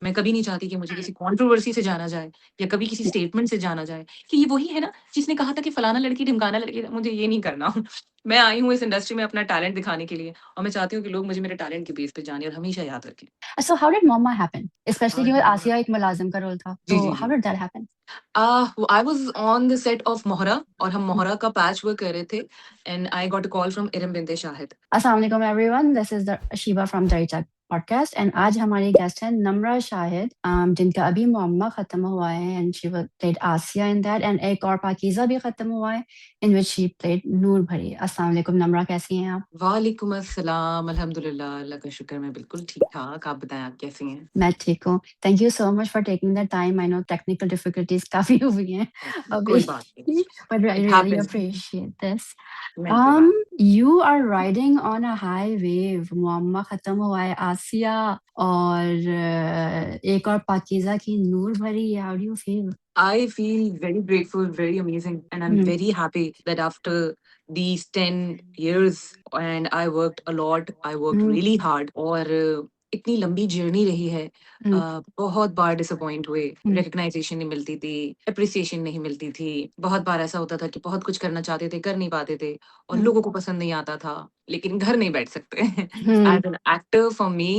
मैं कभी नहीं चाहती कि मुझे किसी कंट्रोवर्सी से जाना जाए या कभी किसी स्टेटमेंट से जाना जाए कि ये वही है ना जिसने कहा था कि फलाना लड़की ढिमकाना लड़की। मुझे ये नहीं करना। मैं आई हूँ इस इंडस्ट्री में अपना टैलेंट दिखाने के लिए और मैं चाहती हूँ कि लोग मुझे मेरे टैलेंट के बेस पे जाने और हमेशा याद रखें। So how did Mama happen? Especially और क्योंकि आसिया एक मुलाजिम का रोल था, जी, तो जी, how जी। did that happen? I was on the set of Mohra और हम मोहरा का पैच वर्क कर रहे थे and I got a call from Iram Binte Shahid. अस्सलाम वालेकुम everyone, this is Sheeba from Dareecha podcast and आज हमारी गेस्ट हैं नम्रा शाहिद, जिनका अभी मुअम्मा खत्म हुआ है and she played Asiya in that, and एक और पाकीज़ा भी खत्म हुआ है इन विच शी प्लेड नूर भरी। अस्सलाम वालेकुम नम्रा, कैसी हैं आप? वालेकुम अस्सलाम, अल्हम्दुलिल्लाह, अल्लाह का शुक्र मैं बिल्कुल ठीक-ठाक। आप बताएँ आप कैसी हैं? मैं ठीक हूँ। Thank you so much for taking the time. I know technical difficulties काफ़ी हुई हैं अभी, कोई बात नहीं, but I it really happens. Appreciate this. नहीं कोई बात। You are riding on a high wave. मुअम्मा खत्म हुआ है, आसिया और एक और पाकीज़ा की नूर भरी। How do you feel? I feel very grateful, very amazing, and I'm Hmm. very happy that after these 10 years and I worked a lot, I worked Hmm. really hard और इतनी लंबी जर्नी रही है। Hmm. बहुत बार disappoint हुए, Hmm. Recognisation नहीं मिलती थी, एप्रिसिएशन नहीं मिलती थी। बहुत बार ऐसा होता था कि बहुत कुछ करना चाहते थे, कर नहीं पाते थे और Hmm. लोगों को पसंद नहीं आता था, लेकिन घर नहीं बैठ सकते। Hmm. As an actor for me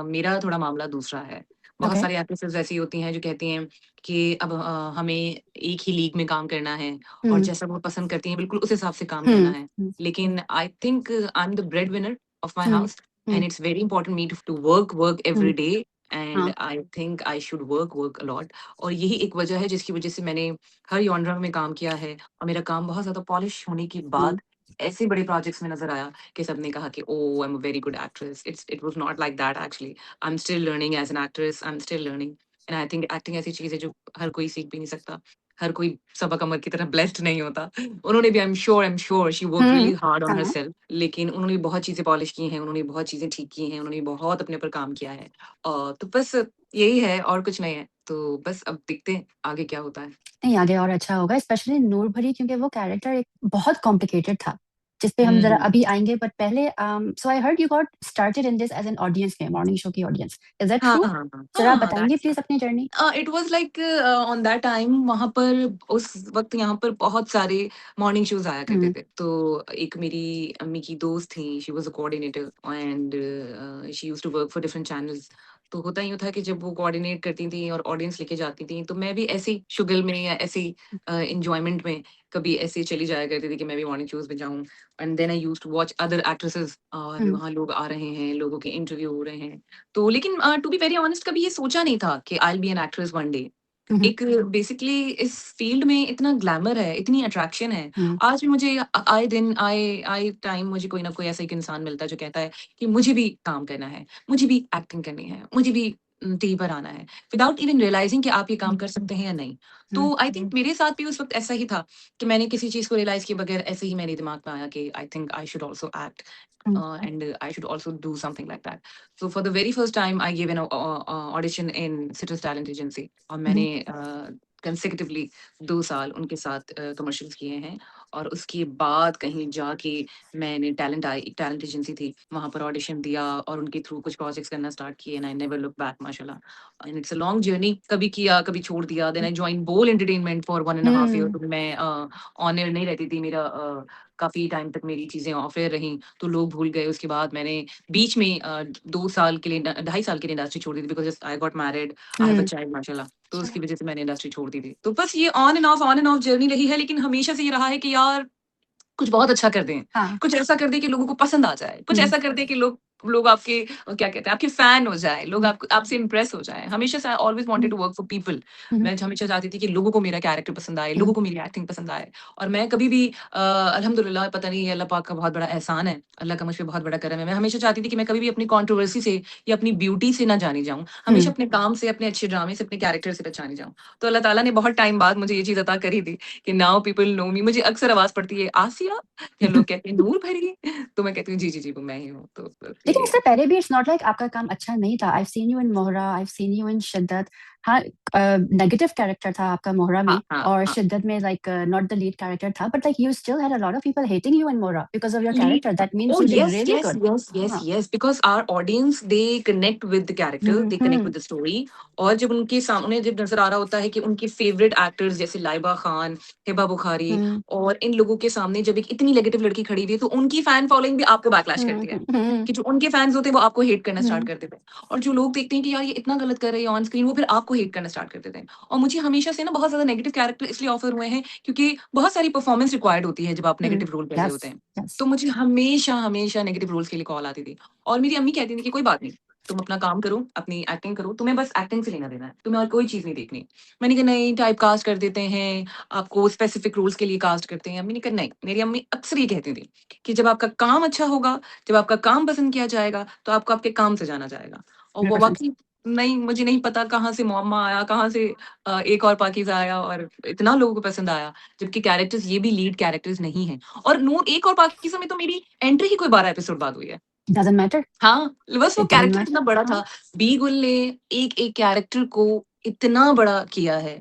मेरा थोड़ा मामला दूसरा है। बहुत Okay. सारी एक्ट्रेसेस ऐसी होती हैं जो कहती हैं कि अब हमें एक ही लीग में काम करना है और Hmm. जैसा वो पसंद करती हैं बिल्कुल उस हिसाब से काम करना Hmm. है। Hmm. लेकिन I think I am the bread winner of my Hmm. House Hmm. And it's very important me to work Hmm. Every day and हाँ. I think I should work a lot. और यही एक वजह है जिसकी वजह से मैंने हर जॉनरा में काम किया है और मेरा काम बहुत ज़्यादा पॉलिश होने के Hmm. बाद ऐसे बड़े प्रोजेक्ट्स में नज़र आया कि सबने कहा कि oh I am a very good actress. It was not like that actually. I am still learning as an actress, I am still learning. And I think acting ऐसी चीज़ है जो हर कोई सीख भी नहीं सकता। हर कोई सबा कमर की तरह ब्लेस्ड नहीं होता। उन्होंने भी आई am sure she worked Hmm. Really hard on हाँ. हरसेल्फ, लेकिन उन्होंने भी बहुत चीज़ें पॉलिश की हैं, उन्होंने बहुत चीज़ें ठीक की हैं, उन्होंने बहुत अपने ऊपर काम किया है। तो बस यही है और कुछ नहीं है। तो बस अब देखते हैं आगे क्या होता है। नहीं, आगे और अच्छा होगा, स्पेशली नूर भरी, क्योंकि वो कैरेक्टर एक बहुत कॉम्प्लिकेटेड था, जिस पे हम ज़रा हुँ। अभी आएँगे, बट पहले so I heard you got started in this as an audience में, मॉर्निंग शो की ऑडियंस। इज़ दैट हाँ, ट्रू? हाँ, हाँ। ज़रा हाँ, हाँ, बताएँगे दैट्स प्लीज़ अपनी journey? It was like on that time वहाँ पर उस वक़्त यहाँ पर बहुत सारे मॉर्निंग शोज़ आया करते हुँ, थे। तो एक मेरी अम्मी की दोस्त थी, she was a coordinator and she used to work for different channels. तो होता यूँ था कि जब वो कोऑर्डिनेट करती थीं और ऑडियंस लेके जाती थीं, तो मैं भी ऐसे ही शुगल में या ऐसे ही एन्जॉयमेंट में कभी ऐसे ही चली जाया करती थी कि मैं भी मॉर्निंग शोज़ में जाऊँ। And then I used to watch other actresses और हुँ, वहाँ लोग आ रहे हैं, लोगों के इंटरव्यू हो रहे हैं। तो लेकिन टू बी वेरी ऑनेस्ट कभी ये सोचा नहीं था कि I will be an actress one day. हुँ, हुँ, एक बेसिकली इस फील्ड में इतना ग्लैमर है, इतनी अट्रैक्शन है। हुँ, आज भी मुझे आए दिन, आए टाइम मुझे कोई ना कोई ऐसा एक इंसान मिलता है जो कहता है कि मुझे भी काम करना है, मुझे भी एक्टिंग करनी है, मुझे भी टीवी पर आना है, विदाउट इवन रियलाइजिंग कि आप ये काम हुँ, कर सकते हैं या नहीं। हुँ, तो आई थिंक मेरे साथ भी उस वक़्त ऐसा ही था कि मैंने किसी चीज़ को रियलाइज़ किए बगैर ऐसे ही मेरे दिमाग में आया कि आई think I should also act hmm, and I should also do something like that. So for the very first time, I gave an audition in Citrus Talent Agency और हुँ, मैंने कंसेक्युटिवली 2 साल उनके साथ कमर्शियल्स किए हैं और उसके बाद कहीं जाके मैंने एक टैलेंट एजेंसी थी, वहाँ पर ऑडिशन दिया और उनके थ्रू कुछ प्रोजेक्ट्स करना स्टार्ट किए and I never look back माशाल्लाह। And it's a long journey, कभी किया, कभी छोड़ दिया। Then I joined Bol entertainment for 1 1/2 year. हुँ, तो मैं ऑन एयर नहीं रहती थी, मेरा काफ़ी टाइम तक मेरी चीज़ें ऑफ एयर रहीं, तो लोग भूल गए। उसके बाद मैंने बीच में 2 साल के लिए 2.5 साल के लिए इंडस्ट्री छोड़ दी थी because I got married, I have a hmm. Child माशाल्लाह। तो उसकी वज़ह से मैंने इंडस्ट्री छोड़ दी थी। तो बस ये ऑन एंड ऑफ जर्नी रही है, लेकिन हमेशा से ये रहा है कि यार कुछ बहुत अच्छा कर दें, हाँ, कुछ ऐसा कर दें कि लोगों को पसंद आ जाए, कुछ हुँ, ऐसा कर दें कि लोग लोग आपके क्या कहते हैं, आपके फैन हो जाएँ, लोग हुँ, आपसे इम्प्रेस हो जाएँ। हमेशा से आई ऑलवेज़ वांटेड हुँ, टू वर्क फॉर पीपल। हुँ, मैं हमेशा चाहती थी कि लोगों को मेरा कैरेक्टर पसंद आए, हुँ, लोगों को मेरी एक्टिंग पसंद आए और मैं कभी भी अल्हम्दुलिल्लाह पता नहीं ये अल्लाह पाक का बहुत बड़ा एहसान है, अल्लाह का मुझ पे बहुत बड़ा करम है। मैं हमेशा चाहती थी कि मैं कभी भी अपनी कंट्रोवर्सी से या अपनी ब्यूटी से ना जानी जाऊँ। हमेशा हुँ। अपने काम से, अपने अच्छे ड्रामे से, अपने कैरेक्टर से पहचानी जाऊँ। तो अल्लाह ताला ने बहुत टाइम बाद मुझे ये चीज़ अता करी थी कि नाउ पीपल नो मी। मुझे अक्सर आवाज़ पड़ती है, "आसिया?" या लोग कहते हैं नूर भरी, तो मैं कहती हूँ जी, जी, जी, वो मैं ही हूँ। तो बस लेकिन यही इससे है। पहले भी इट्स नॉट लाइक आपका काम अच्छा नहीं था। I have seen you in Mohra, I have seen you in शिद्दत, हाँ, नेगेटिव कैरेक्टर था आपका मोहरा में, हाँ, हाँ, और हाँ। शिद्दत में like not the lead character था, but like you still had a lot of people hating you in Mohra because of your Lead. Character. That means Oh you did yes, really yes, good. yes, yes, हाँ. yes. Because our audience they connect with the character, they connect hmm. with the story. और जब उनके सामने जब नजर आ रहा होता है कि उनके फेवरेट एक्टर्स जैसे लाइबा खान, हिबा बुखारी हम्म. और इन लोगों के सामने जब एक इतनी नेगेटिव लड़की खड़ी हुई है तो उनकी फैन फॉलोइंग भी आपको बैकलैश करती है हम्म. कि जो उनके फैंस होते हैं वो आपको हेट करना स्टार्ट हम्म. कर देते हैं और जो लोग देखते हैं कि यार ये इतना गलत कर रही है ऑन स्क्रीन वो फिर आपको हेट करना स्टार्ट कर देते हैं और मुझे हमेशा से ना बहुत ज्यादा नेगेटिव कैरेक्टर इसलिए ऑफर हुए हैं क्योंकि बहुत सारी परफॉर्मेंस रिक्वायर्ड होती है जब आप नेगेटिव रोल कर रहे यस. होते हैं यस. तो मुझे हमेशा हमेशा नेगेटिव रोल्स के लिए कॉल आती थी और मेरी अम्मी कहती थी कि कोई बात नहीं तुम अपना काम करो अपनी एक्टिंग करो तुम्हें बस एक्टिंग से लेना देना है तुम्हें और कोई चीज नहीं देखनी मैंने कहा नहीं टाइप कास्ट कर देते हैं आपको स्पेसिफिक रोल्स के लिए कास्ट करते हैं अम्मी ने कहा नहीं मेरी अम्मी अक्सर ये कहती थी कि जब आपका काम अच्छा होगा जब आपका काम पसंद किया जाएगा तो आपको आपके काम से जाना जाएगा और वो 100%. वाकई नहीं मुझे नहीं पता कहाँ से मुअम्मा आया कहाँ से एक और पाकीज़ा आया और इतना लोगों को पसंद आया जबकि कैरेक्टर्स ये भी लीड कैरेक्टर्स नहीं है और नूर एक और पाकिज़ा में तो मेरी एंट्री ही कोई 12 एपिसोड बाद हुई है। Doesn't matter. हाँ, बस वो It doesn't कैरेक्टर matter. इतना बड़ा हाँ. था। बी गुल ने एक-एक कैरेक्टर को इतना बड़ा किया है,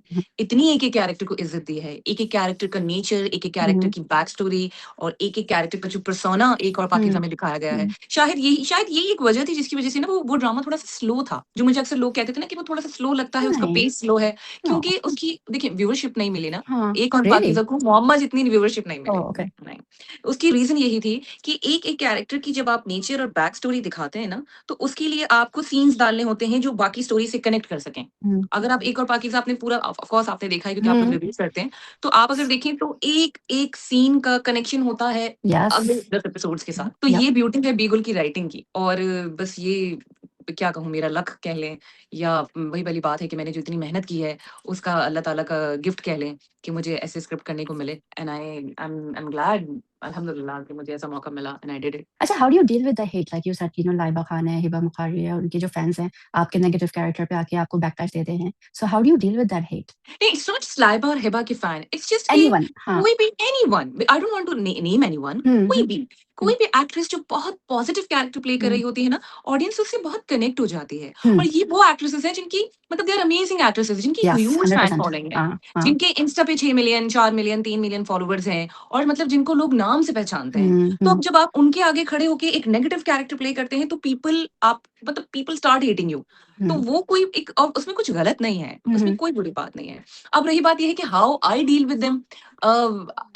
इतनी एक-एक कैरेक्टर को इज़्ज़त दी है। एक-एक कैरेक्टर का नेचर, एक-एक कैरेक्टर की बैक स्टोरी और एक-एक कैरेक्टर का जो पर्सोना एक और पाकिज़ा में दिखाया गया है। शायद यही एक वजह थी जिसकी वजह से ना वो ड्रामा थोड़ा-सा स्लो था। जो मुझे अक्सर लोग कहते थे ना कि वो थोड़ा-सा स्लो लगता है, उसका नहीं. पेस स्लो है, No. क्योंकि उसकी देखिए व्यूअरशिप नहीं मिली ना। हाँ. एक और Really? पाकिज़ा को मोहम्मद जितनी व्यूअरशिप नहीं Oh, मिली। okay. नहीं, उसकी रीज़न यही थी कि एक-एक कैरेक्टर की जब आप नेचर और बैक स्टोरी दिखाते हैं ना, तो उसके लिए आपको सीन्स डालने होते हैं जो बाकी स्टोरी से कनेक्ट कर सकें। हम्म. अगर आप एक और पाकीज़ा आपने पूरा ऑफ कोर्स आपने देखा है क्योंकि आप लोग हम्म. रिव्यूज़ करते हैं, तो आप अगर देखें तो एक-एक सीन का कनेक्शन होता है अगले Yes. 10 एपिसोड्स के साथ। तो Yep. ये ब्यूटी है बीगल की राइटिंग की और बस ये क्या कहूँ मेरा लक कह लें या वही वाली बात है कि मैंने जो इतनी मेहनत की है, उसका अल्लाह ताला का गिफ्ट कह लें कि मुझे ऐसे स्क्रिप्ट करने को मिले एंड आई एम ग्लैड अल्हम्दुलिल्लाह कि मुझे ऐसा मौका मिला एंड आई डिड इट। अच्छा, how do you deal with the hate? Like you said, Laiba Khan है, हिबा बुखारी है, उनके जो फैंस हैं, आपके नेगेटिव कैरेक्टर पे आके आपको बैकलैश देते हैं. So how do you deal with that hate? नहीं, इट्स नॉट जस्ट लाइबा और हिबा के फैन, इट्स जस्ट कि Anyone. हाँ. कोई भी anyone, I don't want to name anyone, कोई हम्म. भी हम्म. कोई भी एक्ट्रेस जो बहुत पॉजिटिव कैरेक्टर प्ले कर रही हम्म. होती है ना, ऑडियंस उससे बहुत कनेक्ट हो जाती है। हम्म. और ये वो एक्ट्रेसेस हैं जिनकी मतलब दे आर अमेजिंग एक्ट्रेसेस जिनकी Yes, ह्यूज फैन 100%. फॉलोइंग है, हाँ. हाँ. जिनके इंस्टा पे 6 मिलियन, 4 मिलियन, 3 मिलियन फॉलोवर्स हैं और मतलब जिनको लोग नाम से पहचानते हैं। तो अब जब आप उनके आगे खड़े होके एक नेगेटिव कैरेक्टर प्ले करते हैं तो पीपल आप मतलब पीपल स्टार्ट हेटिंग यू। तो वो कोई एक और उसमें कुछ गलत नहीं है, उसमें कोई बुरी बात नहीं है। अब रही बात ये है कि how I deal with them,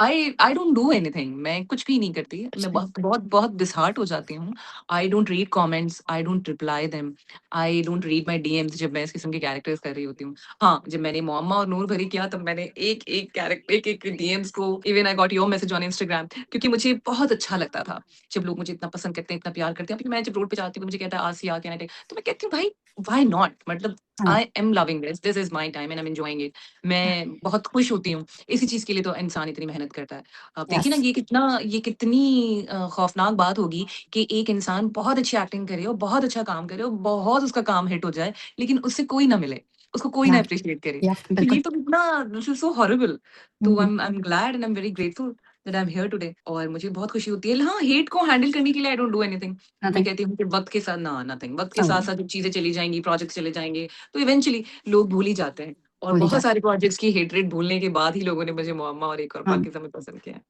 I don't do anything, मैं कुछ भी नहीं करती, मैं बहुत बहुत बहुत डिसहार्ट हो जाती हूँ। I don't read comments, I don't reply them, I don't read my DMs जब मैं इस किस्म के कैरेक्टर्स कर रही होती हूँ। हाँ, जब मैंने मोअम्मा और नूर भरी किया तब मैंने एक-एक कैरेक्टर एक-एक डीएम्स को even I got your message on Instagram क्योंकि मुझे बहुत अच्छा लगता था जब लोग मुझे इतना पसंद करते हैं, इतना प्यार करते हैं। अभी मैं जब रोड पे जाती हूँ मुझे कहता है आसिया कैन आई टेक, तो मैं कहती हूँ भाई व्हाई नॉट, मतलब हाँ. I am loving this is my time and I am enjoying it. मैं बहुत खुश होती हूँ, इसी चीज़ के लिए तो इंसान इतनी मेहनत करता है। अब देखिए ना Yes. ये कितनी खौफनाक बात होगी कि एक इंसान बहुत अच्छी एक्टिंग करे और बहुत अच्छा काम करे और बहुत उसका काम हिट हो जाए, लेकिन उससे कोई ना मिले, उसको कोई ना Yeah. एप्रिशिएट करे। Yeah. तो ये बिल्कुल. तो कितना दिस इज़ सो हॉरिबल। तो hmm. I am glad and I am very grateful that I am here today और मुझे बहुत खुशी होती है। हाँ, हेट को हैंडल करने के लिए आई डोंट डू एनीथिंग। मैं Nothing. कहती हूँ कि वक़्त के साथ ना नथिंग, वक़्त के Oh, साथ-साथ जब चीज़ें चली जाएँगी, प्रोजेक्ट्स चले जाएँगे, तो इवेंचुअली लोग भूल ही जाते हैं और भूल ही बहुत जाते सारे प्रोजेक्ट्स की हेट्रेड भूलने के बाद ही लोगों ने मुझे मुअम्मा और एक और हैं. हाँ. पाकिज़ा में पसंद किया है।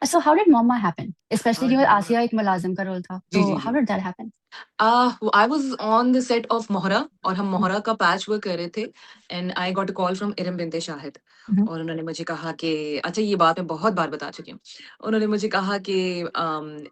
So how did Mama happen? Especially और क्योंकि आसिया एक मुलाजिम का रोल था. जी, तो जी, how जी। did that happen? I was on the set of Mohra और हम हम्म. मोहरा का पैच वर्क कर रहे थे and I got a call from Iram Binte Shahid hmm. और उन्होंने मुझे कहा कि अच्छा ये बात मैं बहुत बार बता चुकी हूँ। उन्होंने मुझे कहा कि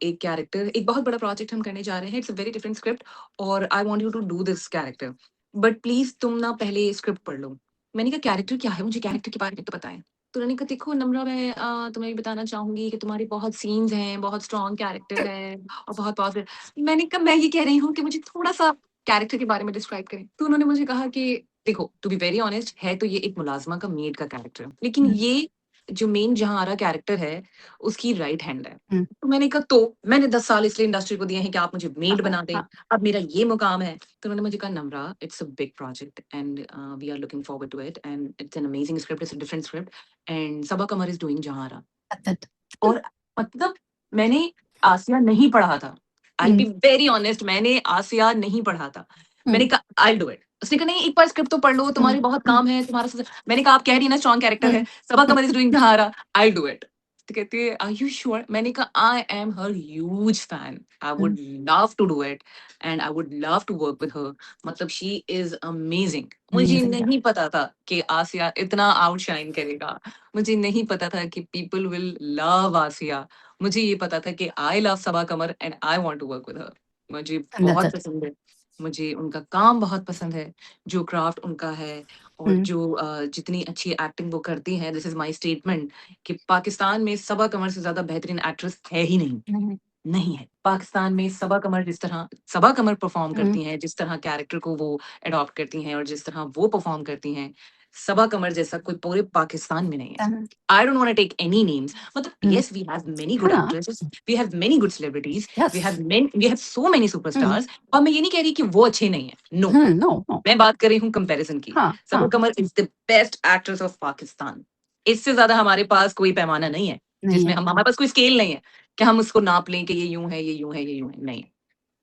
एक कैरेक्टर एक बहुत बड़ा प्रोजेक्ट हम करने जा रहे हैं, it's a very different script और I want you to do this character but please तुम ना पहले स्क्रिप्ट पढ़ लो। मैंने कहा कैरेक्टर क्या है? मुझे कैरेक्टर के बारे में तो बताएँ। तो उन्होंने कहा देखो नम्रा मैं तुम्हें ये बताना चाहूँगी कि तुम्हारे बहुत सीन्स हैं, बहुत स्ट्रॉन्ग कैरेक्टर है और बहुत पॉज़िटिव। मैंने कहा मैं ये कह रही हूँ कि मुझे थोड़ा-सा कैरेक्टर के बारे में डिस्क्राइब करें। तो उन्होंने मुझे कहा कि देखो टू बी वेरी ऑनेस्ट है तो ये एक मुलाज़िमा का मेड का कैरेक्टर है। लेकिन हम्म. ये जो मेन जहाँआरा कैरेक्टर है, उसकी राइट हैंड है। हम्म. तो मैंने कहा तो मैंने 10 साल इसलिए इंडस्ट्री को दिए हैं कि आप मुझे मेड हाँ. बना दें, हाँ. अब मेरा ये मुकाम है। तो उन्होंने मुझे कहा Namra it's a big project and we are looking forward to it and it's an amazing script, it's a different script and Saba Qamar is doing Jahanara. that- और मतलब मैंने आसिया नहीं पढ़ा था। I will hmm. Be very honest मैंने आसिया नहीं पढ़ा था। मैंने हम्म. कहा आई विल डू इट। उसने कहा नहीं एक बार स्क्रिप्ट तो पढ़ लो, तुम्हारे बहुत काम है, तुम्हारा मैंने कहा आप कह रही है ना स्ट्रॉन्ग कैरेक्टर है, सबा कमर इज डूइंग धारा, आई डू इट। तो कहती है आर यू श्योर? मैंने कहा I am her huge fan, I would love to do it and I would love to work with her. मतलब शी इज अमेजिंग। मुझे Amazing, yeah. नहीं पता था कि आसिया इतना आउटशाइन करेगा, मुझे नहीं पता था कि पीपल विल लव आसिया, मुझे ये पता था कि I love Saba Qamar and I want to work with her. मुझे And that's बहुत it. पसंद है, मुझे उनका काम बहुत पसंद है, जो क्राफ्ट उनका है और Mm. जो जितनी अच्छी एक्टिंग वो करती हैं। दिस इज़ माय स्टेटमेंट कि पाकिस्तान में सबा कमर से ज़्यादा बेहतरीन एक्ट्रेस है ही नहीं, Mhm. नहीं है। पाकिस्तान में सबा कमर जिस तरह सबा कमर परफ़ॉर्म Mm. करती हैं, जिस तरह कैरेक्टर को वो एडॉप्ट करती हैं और जिस तरह वो परफ़ॉर्म करती हैं, सबा कमर जैसा कोई पूरे पाकिस्तान में नहीं है। Uh, I don't want to take any names, मतलब mm. Yes we have many good Huh. Actresses, we have many good celebrities, Yes. We have so many Mm. Superstars और मैं ये नहीं कह रही कि वो अच्छे नहीं हैं, नो। No, no. मैं बात कर रही हूँ कंपैरिजन की। Huh. Saba Huh. Qamar is the best actress of Pakistan. इससे ज़्यादा हमारे पास कोई पैमाना नहीं है, नहीं जिसमें है। हम हमारे पास कोई स्केल नहीं है कि हम उसको नाप लें कि ये यूँ है, ये यूँ है, ये यूँ है। नहीं,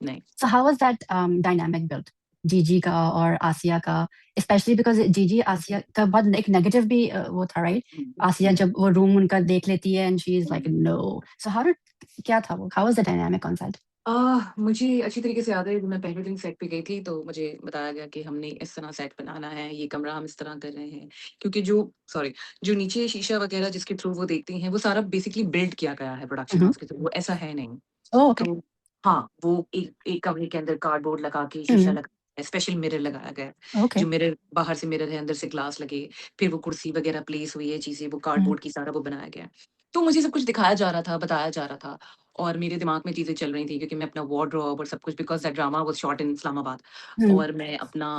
नहीं। So how was that dynamic built? जीजी का और आसिया का, स्पेशली बिकॉज जीजी आसिया का बहुत एक नेगेटिव भी वो था, राइट? आसिया जब वो रूम उनका देख लेती है and she is like no, so how did, क्या था वो, how was the dynamic on set? मुझे अच्छी तरीके से याद है, जब मैं पहले दिन सेट पे गई थी तो मुझे बताया गया कि हमने इस तरह सेट बनाना है, ये कमरा हम इस तरह कर रहे हैं। क्योंकि जो नीचे शीशा वगैरह जिसके थ्रू वो देखती हैं, वो सारा बेसिकली बिल्ड किया गया है प्रोडक्शन हाउस के थ्रू, वो ऐसा है नहीं। Oh okay. तो हाँ, वो एक एक कमरे के अंदर कार्डबोर्ड लगा के शीशा लगा है, स्पेशल मिरर लगाया गया है। ओके। जो मिरर बाहर से मिरर है, अंदर से ग्लास लगे, फिर वो कुर्सी वगैरह प्लेस हुई है, चीज़ें वो कार्डबोर्ड की सारा वो बनाया गया है। तो मुझे सब कुछ दिखाया जा रहा था, बताया जा रहा था और मेरे दिमाग में चीज़ें चल रही थी क्योंकि मैं अपना वार्डरोब और सब कुछ, because that drama was shot in Islamabad, और मैं अपना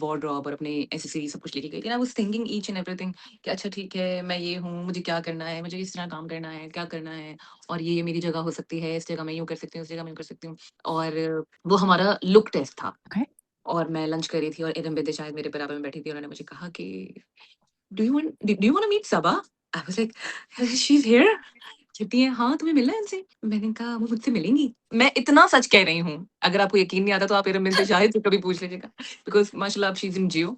वार्डरोब और अपने एक्सेसरीज़ सब कुछ लेके गई थी। I was thinking each and everything कि अच्छा ठीक है, मैं ये हूँ, मुझे क्या करना है, मुझे इस तरह काम करना है, क्या करना है और ये मेरी जगह हो सकती है, इस जगह मैं यूँ कर सकती हूँ, इस जगह मैं यूँ कर सकती हूँ। और वो हमारा लुक टेस्ट था ओके। और मैं लंच कर रही थी और इरम बिंदे शायद मेरे बराबर में बैठी थी। उन्होंने मुझे कहा कि do you want to meet Saba? I was like she is here? कहती है हाँ, तुम्हें मिलना है उनसे? मैंने कहा वो मुझसे मिलेंगी। मैं इतना सच कह रही हूँ, अगर आपको यकीन नहीं आता तो आप इरम बिंते शाहिद से कभी पूछ लीजिएगा, बिकॉज़ माशाल्लाह शी इज़ इन जियो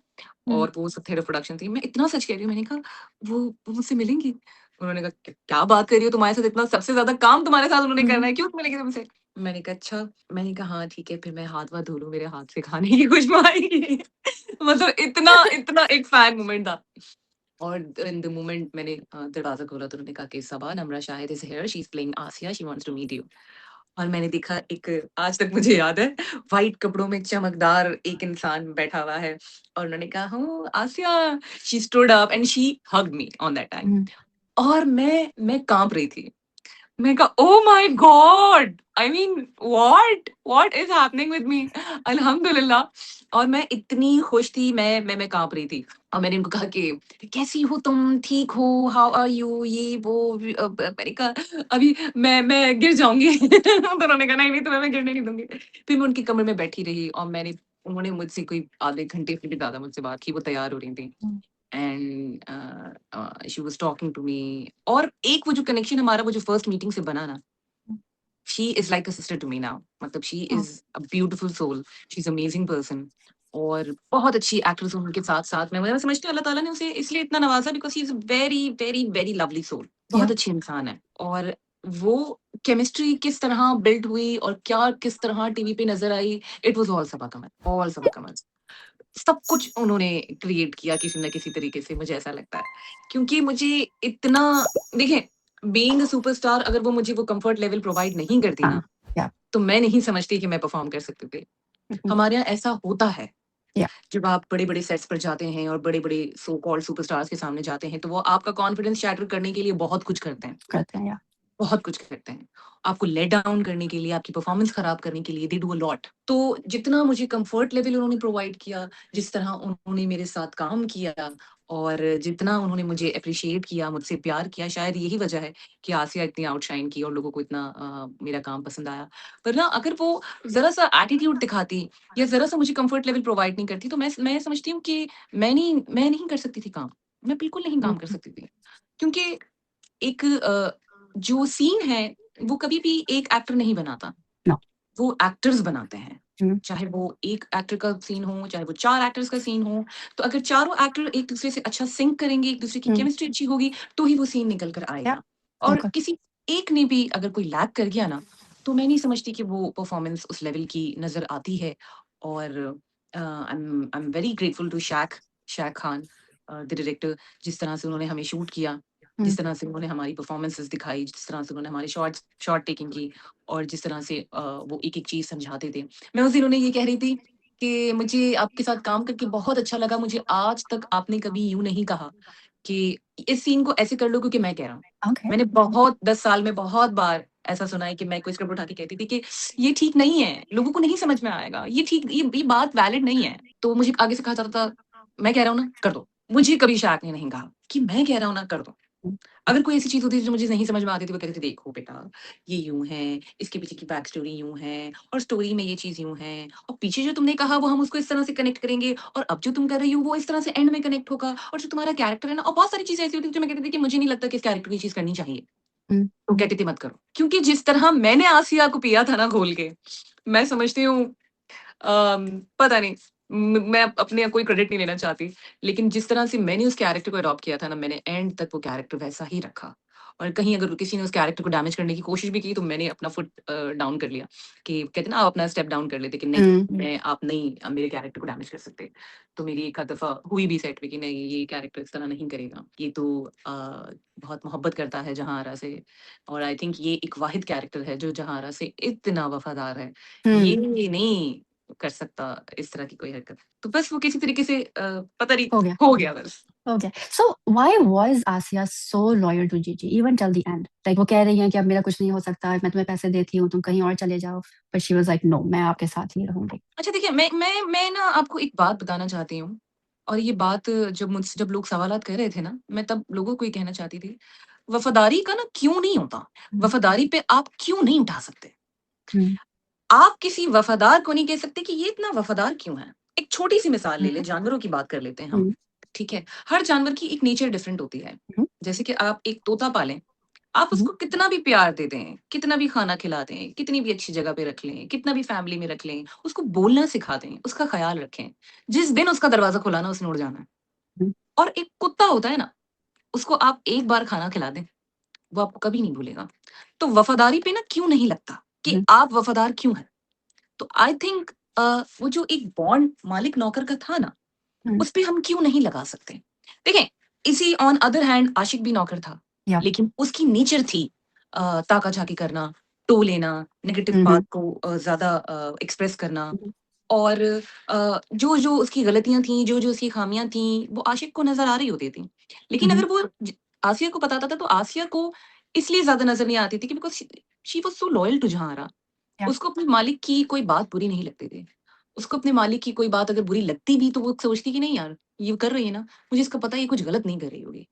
और वो सब हेड ऑफ प्रोडक्शन थी। मैं इतना सच कह रही हूँ, मैंने कहा वो मुझसे मिलेंगी? उन्होंने कहा क्या बात कर रही हो? तुम्हारे साथ इतना सबसे ज़्यादा काम तुम्हारे साथ उन्होंने करना है, क्यों मिलेंगी तुमसे? मैंने कहा अच्छा। मैंने कहा हाँ, ठीक है, फिर मैं हाथ-वाथ धो लूँ, मेरे हाथ से खाने की खुशबू आएगी। मतलब इतना इतना एक फैन मोमेंट था। और इन द मोमेंट मैंने दरवाज़ा खोला तो उन्होंने कहा कि Saba Namra Shahid is here, she is playing Asiya, she wants to meet you. और मैंने देखा एक, आज तक मुझे याद है, व्हाइट कपड़ों में चमकदार एक इंसान बैठा हुआ है और उन्होंने कहा, "oh Asiya." She stood up and she hugged me on that time. और मैं काँप रही थी। मैंने कहा oh my god! I mean what? What is happening with me? अल्हम्दुलिल्लाह। और मैं इतनी खुश थी, मैं काँप रही थी। और मैंने उनको कहा कि कैसी हो तुम? ठीक हो? How are you? ये वो मैंने कहा अभी मैं गिर जाऊँगी। तो उन्होंने कहा नहीं, तुम्हें मैं गिरने नहीं दूँगी। फिर मैं उनके कमरे में बैठी रही और उन्होंने मुझसे कोई आधे घंटे से भी ज़्यादा मुझसे बात की, वो तैयार हो रही थी। And she was talking to me. और एक वो जो कनेक्शन हमारा वो जो फर्स्ट मीटिंग से बना ना, she is like a sister to me now. मतलब she is a beautiful soul, she is amazing person और बहुत अच्छी एक्ट्रेस उनके साथ-साथ में मैं समझती हूँ अल्लाह ताला ने उसे इसलिए इतना नवाज़ा because she is a very, very, very lovely soul. बहुत अच्छी इंसान है और वो केमिस्ट्री किस तरह बिल्ड हुई और क्या किस तरह टीवी पे नज़र आई, इट वाज़ ऑल सबा कमल। सब कुछ उन्होंने क्रिएट किया किसी न किसी तरीके से, मुझे ऐसा लगता है। क्योंकि मुझे इतना, देखिए, बीइंग अ सुपरस्टार अगर वो मुझे वो कम्फर्ट लेवल प्रोवाइड नहीं करती ना, तो मैं नहीं समझती कि मैं परफ़ॉर्म कर सकती थी। हमारे यहाँ ऐसा होता है, जब आप बड़े-बड़े सेट्स पर जाते हैं और बड़े-बड़े सो कॉल्ड सुपरस्टार्स के सामने जाते हैं, तो वो आपका कॉन्फिडेंस शैटर करने के लिए बहुत कुछ करते हैं। करते हैं, या बहुत कुछ करते हैं। आपको लेट डाउन करने के लिए, आपकी परफ़ॉर्मेंस खराब करने के लिए, दे डू अ लॉट। तो जितना मुझे कम्फर्ट लेवल उन्होंने प्रोवाइड किया, जिस तरह उन्होंने मेरे साथ काम किया और जितना उन्होंने मुझे एप्रिशिएट किया, मुझसे प्यार किया, शायद यही वजह है कि आसिया इतनी आउटशाइन की और लोगों को इतना मेरा काम पसंद आया। वरना अगर वो ज़रा-सा एटीट्यूड दिखाती या ज़रा-सा मुझे कम्फर्ट लेवल प्रोवाइड नहीं करती, तो मैं समझती हूँ कि मैं नहीं कर सकती थी काम। मैं बिल्कुल नहीं काम कर सकती थी। क्योंकि एक जो सीन है, वो कभी भी एक एक्टर नहीं बनाता, नो। वो एक्टर्स बनाते हैं। चाहे वो एक एक्टर का सीन हो, चाहे वो 4 एक्टर्स का सीन हो, तो अगर चारों एक्टर एक-दूसरे से अच्छा सिंक करेंगे, एक-दूसरे की केमिस्ट्री अच्छी होगी, तो ही वो सीन निकल कर आएगा। और बिल्कुल। किसी एक ने भी अगर कोई लैग कर गया ना, तो मैं नहीं समझती कि वो परफॉर्मेंस उस लेवल की नज़र आती है। और I am very grateful to Shaik Khan, the director, जिस तरह से उन्होंने हमें शूट किया, जिस तरह से उन्होंने हमारी परफॉर्मेंसेस दिखाई, जिस तरह से उन्होंने हमारे शॉट टेकिंग की, और जिस तरह से वो एक-एक चीज़ समझाते थे। मैं उस दिन उन्हें ये कह रही थी कि मुझे आपके साथ काम करके बहुत अच्छा लगा। मुझे आज तक आपने कभी यूँ नहीं कहा कि इस सीन को ऐसे कर लो क्योंकि मैं कह रहा हूँ। ओके। मैंने बहुत 10 साल में बहुत बार ऐसा सुना है कि मैं कोई स्क्रिप्ट उठा के कहती थी कि ये ठीक नहीं है, लोगों को नहीं समझ में आएगा, ये बात वैलिड नहीं है। तो मुझे आगे से कहा जाता था, मैं कह रहा हूँ ना, कर दो। मुझे कभी शार्क ने नहीं कहा कि मैं कह रहा हूँ ना, कर दो। अगर कोई ऐसी चीज़ होती थी जो मुझे नहीं समझ में आती थी, वो कहते थे, देखो बेटा, ये यूँ है, इसके पीछे की बैक स्टोरी यूँ है, और स्टोरी में ये चीज़ यूँ है, और पीछे जो तुमने कहा वो हम उसको इस तरह से कनेक्ट करेंगे, और अब जो तुम कर रही हो वो इस तरह से एंड में कनेक्ट होगा, और जो तुम्हारा कैरेक्टर है ना, और बहुत सारी चीज़ें ऐसी होती थी जो मैं कहती थी कि मुझे नहीं लगता कि इस कैरेक्टर को ये चीज़ करनी चाहिए। तो कहती थी मत करो। क्योंकि जिस तरह मैंने आसिया को पिया था ना घोल के, मैं समझती हूँ, पता नहीं, मैं अपने कोई क्रेडिट नहीं लेना चाहती, लेकिन जिस तरह से मैंने उस कैरेक्टर को अडॉप्ट किया था ना, मैंने एंड तक वो कैरेक्टर वैसा ही रखा। और कहीं अगर किसी ने उस कैरेक्टर को डैमेज करने की कोशिश भी की, तो मैंने अपना फुट डाउन कर लिया, कि कहते हैं ना, आप अपना स्टेप डाउन कर लेते कि नहीं, आप नहीं मेरे कैरेक्टर को डैमेज कर सकते। तो मेरी एक आध दफ़ा हुई भी सेट पे कि नहीं, ये कैरेक्टर इस तरह नहीं करेगा। ये तो बहुत मोहब्बत करता है जहाँआरा से, और आई थिंक ये एक वाहिद कैरेक्टर है जो जहाँआरा से इतना वफ़ादार है। ये नहीं कर सकता इस तरह की कोई हरकत। तो बस वो किसी तरीके से पता नहीं हो गया। हो गया बस। Okay. So why was Asia so loyal to Gigi even till the end? Like वो कह रही हैं कि अब मेरा कुछ नहीं हो सकता, मैं तुम्हें पैसे देती हूँ, तुम कहीं और चले जाओ. But she was like, no, मैं आपके साथ ही रहूंगी. अच्छा देखिए, मैं ना आपको एक बात बताना चाहती हूँ, और ये बात जब लोग सवालात कर रहे थे ना, मैं तब लोगों को ये कहना चाहती थी, वफ़ादारी का ना क्यों नहीं होता? वफ़ादारी पे आप क्यों नहीं उठा सकते? हम्म, आप किसी वफ़ादार को नहीं कह सकते कि ये इतना वफ़ादार क्यों है? एक छोटी-सी मिसाल ले लें, हम्म, जानवरों की बात कर लेते हैं हम, हम्म, ठीक है? हर जानवर की एक नेचर डिफरेंट होती है। हम्म, जैसे कि आप एक तोता पालें, आप हम्म, उसको कितना भी प्यार दे दें, कितना भी खाना खिला दें, कितनी भी अच्छी जगह पे रख लें, कितना भी फैमिली में रख लें, उसको बोलना सिखा दें, उसका ख़्याल रखें, जिस दिन उसका दरवाज़ा खुला ना, उसने उड़ जाना है। हम्म, और एक कुत्ता होता है ना, उसको आप एक बार खाना खिला दें, वो आपको कभी नहीं भूलेगा। तो वफ़ादारी पे ना क्यों नहीं लगता कि हम्म, आप वफ़ादार क्यों हैं? तो आई थिंक वो जो एक बॉन्ड मालिक-नौकर का था ना, हम्म, उस पे हम क्यों नहीं लगा सकते? देखें, इसी ऑन अदर हैंड आशिक भी नौकर था, yeah, लेकिन उसकी नेचर थी ताका-झाकी करना, टो लेना, नेगेटिव हम्म, बात को ज़्यादा एक्सप्रेस करना, और जो-जो उसकी गलतियाँ थीं, जो-जो उसकी खामियाँ थीं, वो आशिक को नज़र आ रही होती थीं। लेकिन हम्म, अगर वो आसिया को बताता था, तो आसिया को इसलिए ज़्यादा नज़र नहीं आती थी कि because she was so loyal to Jahanara. yeah. उसको अपने मालिक की कोई बात बुरी नहीं लगती थी। उसको अपने मालिक की कोई बात अगर बुरी लगती भी, तो वो सोचती कि नहीं यार, ये कर रही है ना, मुझे इसका पता है ये कुछ गलत नहीं कर रही होगी।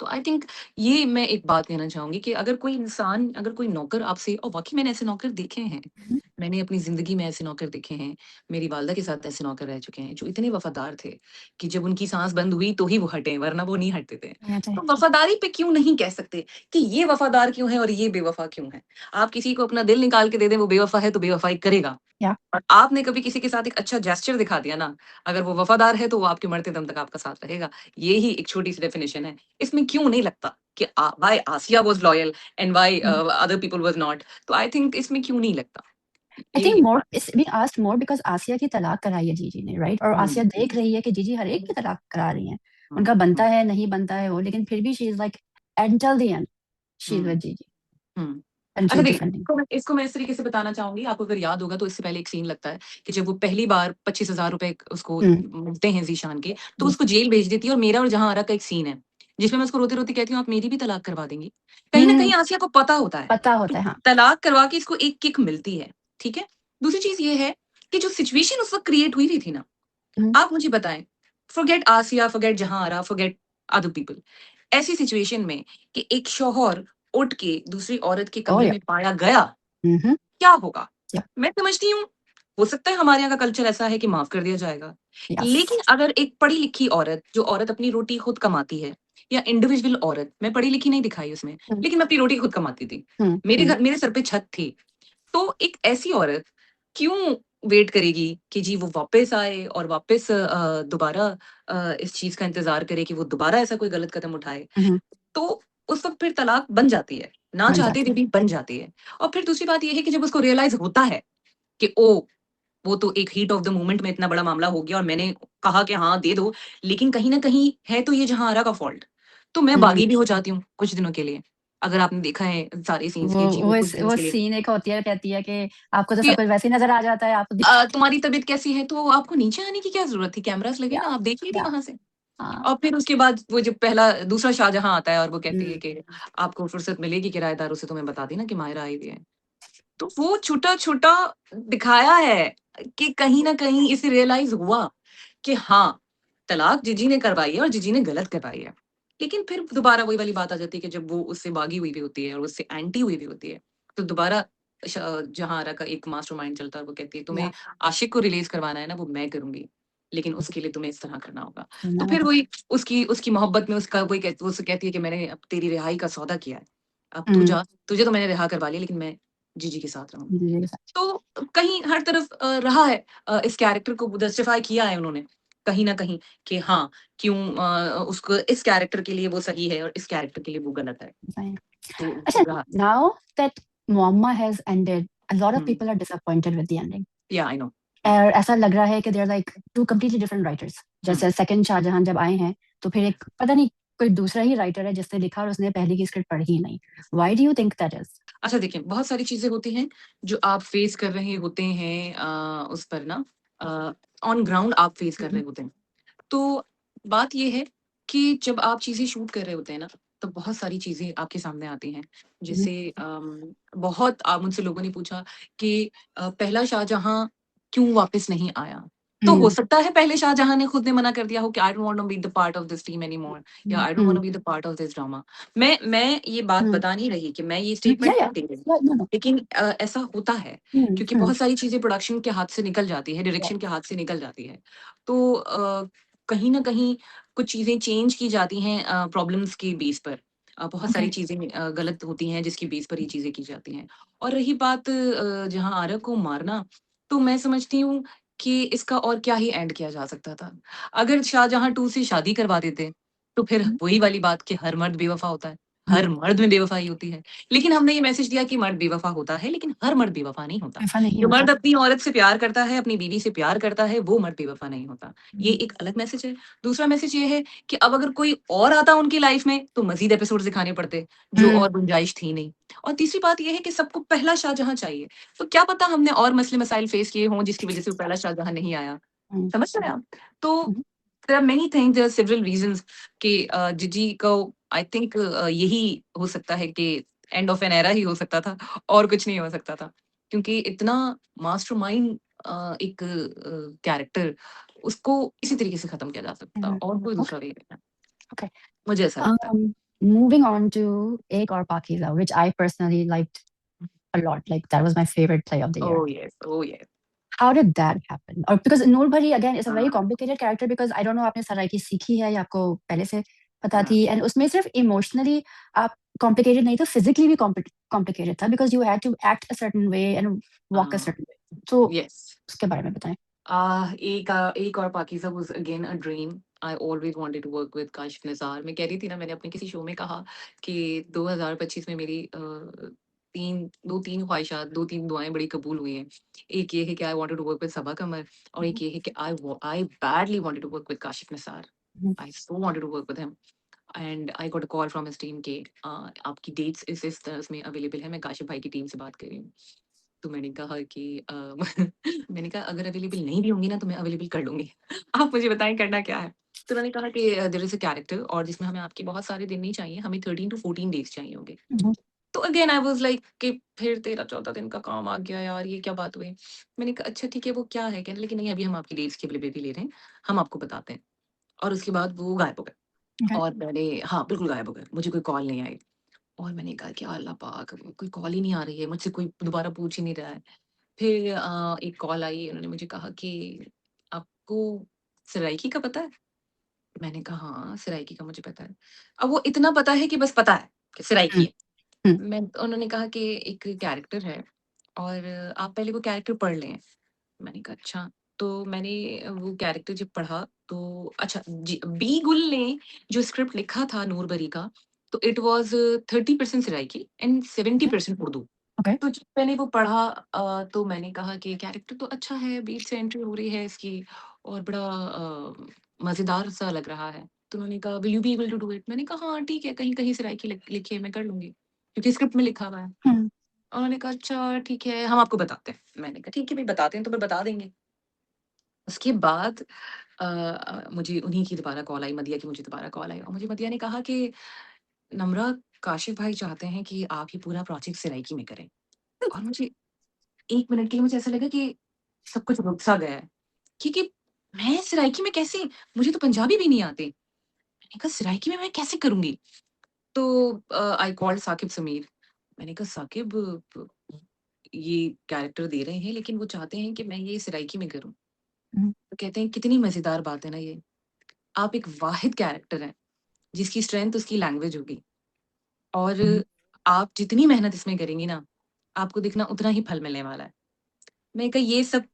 तो आई थिंक ये मैं एक बात कहना चाहूँगी कि अगर कोई इंसान, अगर कोई नौकर आपसे, और वाक़ई मैंने ऐसे नौकर देखे हैं। हम्म, मैंने अपनी ज़िंदगी में ऐसे नौकर देखे हैं। मेरी वालिदा के साथ ऐसे नौकर रह चुके हैं, जो इतने वफ़ादार थे कि जब उनकी साँस बंद हुई तो ही वो हटे, वरना वो नहीं हटते थे। yeah, तो वफ़ादारी पे क्यों नहीं कह सकते कि ये वफ़ादार क्यों है और ये बेवफ़ा क्यों है? आप किसी को अपना दिल निकाल के दे दें, वो बेवफ़ा है तो बेवफ़ाई करेगा। yeah. और आपने कभी किसी के साथ एक अच्छा जेस्चर दिखा दिया ना, अगर वो वफ़ादार है तो वो आपके मरते दम तक आपका साथ रहेगा। ये ही एक छोटी-सी डेफिनिशन है। इसमें क्यों नहीं लगता कि why Asiya was loyal and why Mm. Other people was not? तो आई थिंक इसमें क्यों नहीं लगता? I यही think एक more बात। it's being asked more because आसिया की तलाक कराई है जीजी ने, राइट? और हुँ, आसिया देख रही है कि जीजी हर एक की तलाक करा रही हैं. हुँ, उनका बनता हुँ, है नहीं बनता है वो, लेकिन फिर भी she is like until the end she is hmm, with जीजी हुँ। and अच्छा she's देखिए, defending. इसको मैं इस तरीके से बताना चाहूँगी, आपको अगर याद होगा तो इससे पहले एक सीन लगता है कि जब वो पहली बार ₹25,000 उसको हम्म, मिलते हैं ज़ीशान के, तो जी, उसको जेल भेज देती है, और मेरा और जहाँआरा का एक सीन है, जिसमें मैं उसको रोते-रोते कहती हूँ, "आप मेरी भी तलाक करवा देंगी?" कहीं न हम्म, कहीं आसिया को पता होता है पता कि होता है, हाँ. तलाक करवा के इसको एक किक मिलती है, ठीक है? दूसरी चीज़ ये है कि जो सिचुएशन उस वक़्त क्रिएट हुई थी ना, हम्म, आप मुझे बताएँ, forget Asiya, forget Jahanara, forget other people, ऐसी सिचुएशन में कि एक शौहर उठ के दूसरी औरत के oh कमरे yeah, में पाया गया, हम्म, क्या होगा? yeah, मैं समझती हूँ, हो सकता है हमारे यहाँ का कल्चर ऐसा है कि माफ़ कर दिया जाएगा। yes, लेकिन अगर एक पढ़ी-लिखी औरत, जो औरत अपनी रोटी खुद कमाती है, या इंडिविजुअल औरत, मैं पढ़ी-लिखी नहीं दिखाई उसमें, हम्म, लेकिन मैं अपनी रोटी खुद कमाती थी। हम्म, मेरे घर, मेरे सर पे छत थी। तो एक ऐसी औरत क्यों वेट करेगी कि जी वो वापस आए और वापस दोबारा इस चीज़ का इंतज़ार करे कि वो दोबारा ऐसा कोई गलत कदम उठाए, हुँ, तो उस वक़्त फिर तलाक बन जाती है, ना बन चाहते जाती हुए है। भी बन जाती है। और फिर दूसरी बात ये है कि जब उसको रियलाइज़ होता है कि ओह! वो तो एक हीट ऑफ द मोमेंट में इतना बड़ा मामला हो गया और मैंने कहा कि हाँ, दे दो, लेकिन कहीं न कहीं है तो ये जहाँआरा का फ़ॉल्ट। तो मैं हुँ, बागी भी हो जाती हूँ कुछ दिनों के लिए। अगर आपने देखा है सारे सीन्स वो के जी, वो कुछ दिनों वो के लिए सीन एक होती है, कहती है कि आपको तो कि सब कुछ वैसे ही नज़र आ जाता है, आप तो दिखते तुम्हारी तबीयत कैसी है? तो आपको नीचे आने की क्या ज़रूरत थी? कैमराज़ लगे या ना, आप देख लीजिए या वहाँ से। हाँ, और फिर उसके बाद वो जब पहला दूसरा शाहजहाँ आता है और वो कहती है हुँ, कि आपको फुर्सत मिलेगी किराएदारों से तो मैं बता दी ना कि माहिरा आई हुई है। तो वो छोटा-छोटा दिखाया है कि कहीं न कहीं इसे रियलाइज़ हुआ कि हाँ, तलाक जीजी ने करवाई है और जीजी ने गलत करवाई है। लेकिन फिर दोबारा वही वाली बात आ जाती है कि जब वो उससे बागी हुई भी होती है और उससे एंटी हुई भी होती है, तो दोबारा श जहाँआरा का एक मास्टरमाइंड चलता है और वो कहती है, या "तुम्हें आशिक को रिलीज़ करवाना है ना, वो मैं करूँगी, लेकिन उसके लिए तुम्हें इस तरह करना होगा।" तो सुनना फिर होगा। वही उसकी उसकी मोहब्बत में उसका वही वो उससे कहती है कि मैंने अब तेरी रिहाई का सौदा किया है। अब तू हुँ, जा, तुझे तो मैंने रिहा करवा लिया लेकिन मैं जीजी के साथ रहूँगी। जी, जी, सच तो कहीं हर तरफ रहा है इस कैरेक्टर को जस्टिफाई किया है उन्होंने, कहीं न कहीं कि हाँ, क्यों उसको इस कैरेक्टर के लिए वो सही है और इस कैरेक्टर के लिए वो गलत है। सही। तो अच्छा, रहा now that Muamma has ended, a lot of hmm, people are disappointed with the ending. या आई नो। हुँ, और ऐसा लग रहा है कि they are like 2 completely different writers. हुँ। जैसे सेकंड शाहजहां जब आए हैं, तो फिर एक पता नहीं कोई दूसरा ही राइटर है जिसने लिखा और उसने पहले की स्क्रिप्ट पढ़ी ही नहीं। Why do you think that is? अच्छा देखिए, बहुत सारी चीज़ें होती हैं जो आप फेस कर रहे होते हैं उस पर ना अ, ऑन ग्राउंड आप फेस कर हुँ, रहे होते हैं। तो बात ये है कि जब आप चीज़ें शूट कर रहे होते हैं ना, तो बहुत सारी चीज़ें आपके सामने आती हैं। हुँ, जैसे बहुत मुझसे लोगों ने पूछा कि पहला शाहजहाँ क्यों वापस नहीं आया? तो हो हुँ, सकता है पहले शाहजहाँ ने खुद ने मना कर दिया हो कि I don't want to be the part of this team anymore या hmm, I don't want hmm, to be the part of this drama. मैं ये बात हुँ, बता नहीं रही कि मैं ये या, स्टेटमेंट या, नहीं दे रही। या, नो, नो। लेकिन ऐसा होता है हुँ, क्योंकि हुँ, बहुत सारी चीज़ें प्रोडक्शन के हाथ से निकल जाती है, या, डायरेक्शन के हाथ से निकल जाती है। तो कहीं न कहीं कुछ चीज़ें चेंज की जाती हैं प्रॉब्लम्स के बेस पर। बहुत ओके। सारी चीज़ें गलत होती हैं जिसके बेस पर ये चीज़ें की जाती हैं। और रही बात जहाँ आरव को मारना, तो मैं समझती हूँ कि इसका और क्या ही एंड किया जा सकता था। अगर शाहजहाँ 2 से शादी करवा देते, तो फिर हुँ, वही वाली बात कि हर मर्द बेवफ़ा होता है। हुँ, हर मर्द में बेवफ़ाई होती है। लेकिन हमने ये मैसेज दिया कि मर्द बेवफ़ा होता है, लेकिन हर मर्द बेवफ़ा नहीं होता। ऐसा नहीं जो होता। मर्द अपनी औरत से प्यार करता है, अपनी बीवी से प्यार करता है, वो मर्द बेवफ़ा नहीं होता। ये हुँ, एक अलग मैसेज है। दूसरा मैसेज ये है कि अब अगर कोई और आता उनकी लाइफ़ में, तो मज़ीद एपिसोड्स दिखाने पड़ते, जो हुँ, और गुंजाइश थी नहीं। और तीसरी बात ये है कि सबको पहला शाहजहाँ चाहिए। तो क्या पता हमने और मसले-मसाइल फ़ेस किए हों, जिसकी वज़ह से वो पहला शाहजहाँ नहीं आया। हुँ, समझ रहे हैं आप? तो hmm, there are many things, there are several reasons कि जिजी को आई थिंक यही हो सकता है कि एंड ऑफ एन एरा ही हो सकता था और कुछ नहीं हो सकता था। क्योंकि इतना मास्टरमाइंड एक कैरेक्टर उसको इसी तरीके से खत्म किया जा सकता हुँ, और कोई दूसरा ओके, वे नहीं है। ओके। मुझे ऐसा लगता है। Um, moving on to Ek Aur Pakeeza, which I personally liked a lot. Like that was my favorite play of the year. Oh yes, oh yes. How did that happen? Or because Noor Bhari again is a very हाँ, complicated character because I don't know आपने सराइकी सीखी है या आपको पहले से पता हाँ, थी and उसमें सिर्फ इमोशनली आप complicated नहीं तो physically भी complicated था because you had to act a certain way and walk a हाँ, certain way. तो येस। उसके बारे में बताएं. एक और Pakeeza was again a dream. I always wanted to work with Kashif Nisar. मैं कह रही थी ना मैंने अपने किसी शो में कहा कि 2025 में मेरी 2-3 ख्वाहिशात, 2-3 दुआएँ बड़ी कबूल हुई हैं। एक ये है कि I wanted to work with Saba Qamar और एक ये है कि I badly wanted to work with Kashif Nisar. Hmm, I so wanted to work with him and I got a call from his team कि आपकी डेट्स इस तरह में अवेलेबल है। मैं काशिफ़ भाई की टीम से बात कर रही हूँ। तो मैंने कहा कि मैंने कहा अगर अवेलेबल नहीं भी होंगी ना तो मैं अवेलेबल कर लूँगी। आप मुझे बताएँ करना क्या है? तो उन्होंने कहा कि देयर इज़ अ कैरेक्टर और जिसमें हमें आपके बहुत सारे दिन नहीं चाहिए, हमें 13 टू 14 डेज़ चाहिए होंगे। हुँ, तो अगेन आई वाज़ लाइक कि फिर 13-14 दिन का काम आ गया यार, ये क्या बात हुई? मैंने कहा अच्छा ठीक है वो क्या है? कहने लगे नहीं अभी हम आपकी डेट्स की अवेलेबिलिटी ले रहे हैं, हम आपको बताते हैं। और उसके बाद वो गायब हो गए okay. और मैंने हाँ, बिल्कुल गायब हो गए। मुझे कोई कॉल नहीं आई और मैंने कहा कि अल्लाह पाक! कोई कॉल ही नहीं आ रही है, मुझसे कोई दोबारा पूछ ही नहीं रहा है। फिर एक कॉल आई, उन्होंने मुझे कहा कि आपको सराइकी का पता है? मैंने कहा हाँ, सराइकी का मुझे पता है। अब वो इतना पता है कि बस पता है कि सराइकी हुँ, है। हुँ, उन्होंने कहा कि एक कैरेक्टर है और आप पहले वो कैरेक्टर पढ़ लें। मैंने कहा अच्छा। तो मैंने वो कैरेक्टर जब पढ़ा तो अच्छा जी, बी गुल ने जो स्क्रिप्ट लिखा था नूरबरी का, तो it was 30% Saraiki and Okay. 70% Urdu. Okay. तो जब मैंने वो पढ़ा तो मैंने कहा कि कैरेक्टर तो अच्छा है, बीच से एंट्री हो रही है इसकी और बड़ा मज़ेदार सा लग रहा है। तो उन्होंने कहा will you be able to do it? मैंने कहा हाँ, ठीक है, कहीं-कहीं सराइकी लिखी है, मैं कर लूँगी, क्योंकि स्क्रिप्ट में लिखा हुआ है। Hmm. उन्होंने कहा अच्छा ठीक है, हम आपको बताते हैं। मैंने कहा ठीक है भई, बताते हैं तो फिर बता देंगे। उसके बाद मुझे उन्हीं की दोबारा कॉल आई, मदिया की मुझे दोबारा कॉल आई और मुझे मदिया ने कहा कि नम्रा, काशिफ़ भाई चाहते हैं कि आप ये पूरा प्रोजेक्ट सराइकी में करें। और मुझे 1 मिनट के लिए मुझे ऐसा लगा कि सब कुछ रुक सा गया है, क्योंकि मैं सराइकी में कैसे, मुझे तो पंजाबी भी नहीं आती। मैंने कहा सराइकी में मैं कैसे करूँगी? तो आई कॉल्ड साकिब समीर। मैंने कहा साकिब, प ये कैरेक्टर दे रहे हैं लेकिन वो चाहते हैं कि मैं ये सराइकी में करूँ। Mhm. तो कहते हैं कितनी मज़ेदार बात है ना ये। आप एक वाहिद कैरेक्टर हैं, जिसकी स्ट्रेंथ उसकी लैंग्वेज होगी और आप जितनी मेहनत इसमें करेंगी ना, आपको दिखना उतना ही फल मिलने वाला है। मैंने कहा ये सब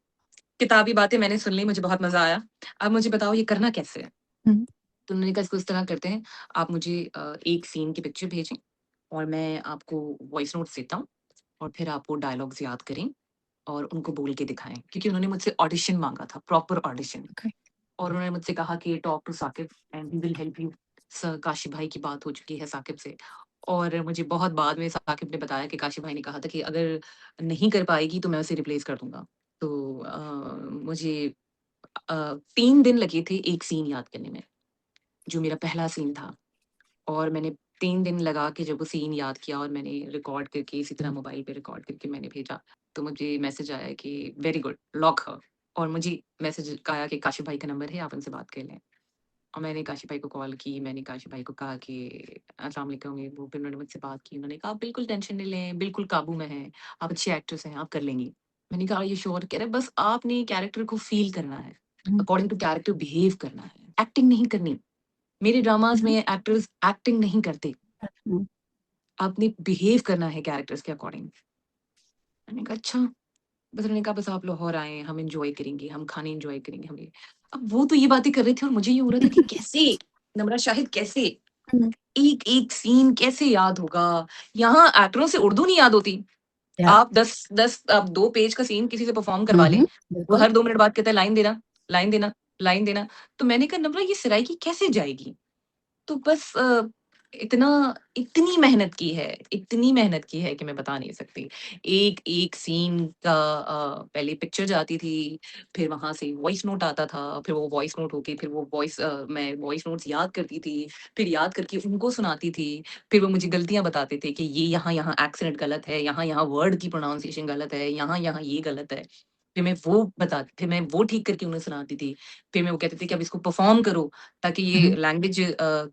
किताबी बातें मैंने सुन ली, मुझे बहुत मज़ा आया। अब मुझे बताओ ये करना कैसे है? Mhm. तो उन्होंने कहा इसको इस तरह करते हैं, आप मुझे एक सीन की पिक्चर भेजें और मैं आपको वॉइस नोट्स देता हूँ और फिर आप वो डायलॉग्स याद करें और उनको बोल के दिखाएँ। क्योंकि उन्होंने मुझसे ऑडिशन माँगा था, प्रॉपर ऑडिशन। Okay. और उन्होंने मुझसे कहा कि talk to Saqib and he will help you. Kashif भाई की बात हो चुकी है साकिब से और मुझे बहुत बाद में साकिब ने बताया कि काशिफ़ भाई ने कहा था कि अगर नहीं कर पाएगी तो मैं उसे रिप्लेस कर दूँगा। तो मुझे 3 दिन लगे थे एक सीन याद करने में, जो मेरा पहला सीन था और मैंने 3 दिन लगा के जब वो सीन याद किया और मैंने रिकॉर्ड करके इसी तरह मोबाइल पे रिकॉर्ड करके मैंने भेजा, तो मुझे मैसेज आया कि वेरी गुड, लॉक हर। और मुझे मैसेज आया कि काशिफ़ भाई का नंबर है, आप उनसे बात कर लें। और मैंने काशिफ़ भाई को कॉल की, मैंने काशिफ़ भाई को कहा कि अस्सलाम वालेकुम, ये वो, फिर उन्होंने मुझसे बात की। उन्होंने कहा, "आप बिल्कुल टेंशन नहीं लें, बिल्कुल काबू में हैं, आप अच्छे एक्ट्रेस हैं, आप कर लेंगी।" मैंने कहा, "आर यू श्योर?" कह रहे, "बस आपने कैरेक्टर को फ़ील करना है, Mhm. According to character behave करना है, एक्टिंग नहीं करनी। मेरे ड्रामाज़ में Mhm. एक्टर्स एक्टिंग नहीं करते, Mhm. आपने बिहेव करना है कैरेक्टर्स के अकॉर्डिंग।" मैंने कहा, "अच्छा।" बस उन्होंने कहा, "बस आप लाहौर आएँ, हम एन्जॉय करेंगे, हम खाने एन्जॉय करेंगे, हम ये।" अब वो तो ये बातें कर रहे थे और मुझे ये हो रहा था कि कैसे? नमरा शाहिद कैसे? Mhm. एक-एक सीन कैसे याद होगा? यहाँ एक्टरों से उर्दू नहीं याद होती। Yeah. आप 10 आप 2 पेज का सीन किसी से परफ़ॉर्म करवा लें, Mhm. वो बिल्कुल। हर 2 मिनट बाद कहता है लाइन देना, लाइन देना, लाइन देना। तो मैंने कहा नम्रा ये सराइकी कैसे जाएगी? तो बस इतना इतनी मेहनत की है, इतनी मेहनत की है कि मैं बता नहीं सकती। एक-एक सीन का पहले पिक्चर जाती थी, फिर वहाँ से वॉइस नोट आता था, फिर वो वॉइस नोट होके फिर वो मैं वॉइस नोट्स याद करती थी, फिर याद करके उनको सुनाती थी, फिर वो मुझे गलतियाँ बताते थे कि ये यहाँ-यहाँ एक्सेंट गलत है, यहाँ-यहाँ वर्ड की प्रोनाउंसिएशन गलत है, यहाँ-यहाँ ये गलत है। फिर मैं वो ठीक करके उन्हें सुनाती थी। फिर मैं वो कहते थे कि अब इसको परफ़ॉर्म करो ताकि ये Mhm. लैंग्वेज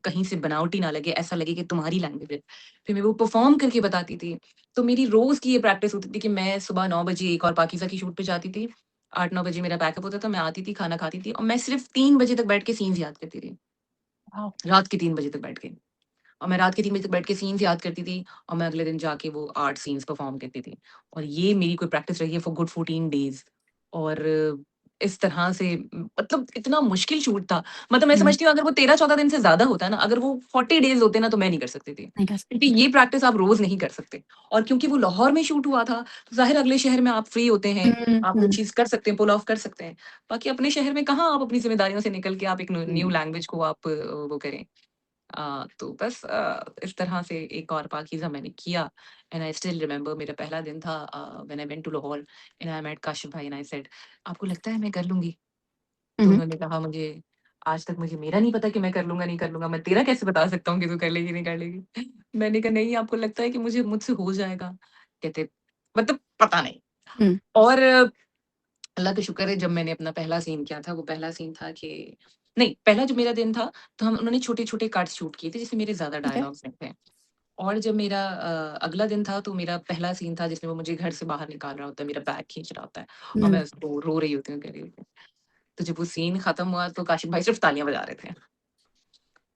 कहीं से बनावटी ना लगे, ऐसा लगे कि तुम्हारी लैंग्वेज है। फिर मैं वो परफ़ॉर्म करके बताती थी। तो मेरी रोज़ की ये प्रैक्टिस होती थी कि मैं सुबह 9 बजे एक और पाकीज़ा की शूट पे जाती थी। 8-9 बजे मेरा पैकअप होता था, मैं आती थी, खाना खाती थी और मैं सिर्फ़ 3 बजे तक बैठ के सीन्स याद करती थी। Wow. रात के 3 बजे तक बैठ के। और मैं रात के 3 बजे तक बैठ के सीन्स याद करती थी और मैं अगले दिन जाके वो 8 सीन्स परफ़ॉर्म करती थी। और ये मेरी कोई प्रैक्टिस रही है फॉर गुड 14 डेज़। और इस तरह से मतलब इतना मुश्किल शूट था। मतलब मैं Mhm. समझती हूँ अगर वो 13-14 दिन से ज़्यादा होता ना, अगर वो 40 डेज़ होते ना तो मैं नहीं कर सकती थी। नहीं कर क्योंकि सकते थे। ये प्रैक्टिस आप रोज़ नहीं कर सकते। और क्योंकि वो लाहौर में शूट हुआ था, तो ज़ाहिर है अगले शहर में आप फ्री होते हैं, हुँ, आप वो हुँ, चीज़ कर सकते हैं, पुल ऑफ कर सकते हैं। बाकी अपने शहर में कहाँ आप अपनी ज़िम्मेदारियों से निकल के आप एक न्यू हुँ, लैंग्वेज को आप वो करें। तो बस इस तरह से एक और पाकीज़ा मैंने किया एंड आई स्टिल रिमेंबर मेरा पहला दिन था when I went to Lahore and I met Kashif भाई एंड आई सेड आपको लगता है मैं कर लूँगी? तो हुँ, उन्होंने कहा मुझे आज तक मुझे मेरा नहीं पता कि मैं कर लूँगा, नहीं कर लूँगा, मैं तेरा कैसे बता सकता हूँ कि तू कर लेगी, नहीं कर लेगी? मैंने कहा नहीं आपको लगता है कि मुझसे हो जाएगा? कहते मतलब पता नहीं। हुँ, और अल्लाह का शुक्र है जब मैंने अपना पहला सीन किया था, वो पहला सीन था कि नहीं, पहला जो मेरा दिन था, तो हम उन्होंने छोटे-छोटे कट्स शूट किए थे, जिसमें मेरे ज़्यादा ठीक है। डायलॉग्स नहीं थे। और जब मेरा अगला दिन था, तो मेरा पहला सीन था, जिसमें वो मुझे घर से बाहर निकाल रहा होता है, मेरा बैग खींच रहा होता है और हुँ, मैं उसको रो रही होती हूँ, कह रही होती हूँ। तो जब वो सीन खत्म हुआ, तो काशिफ़ भाई सिर्फ़ तालियाँ बजा रहे थे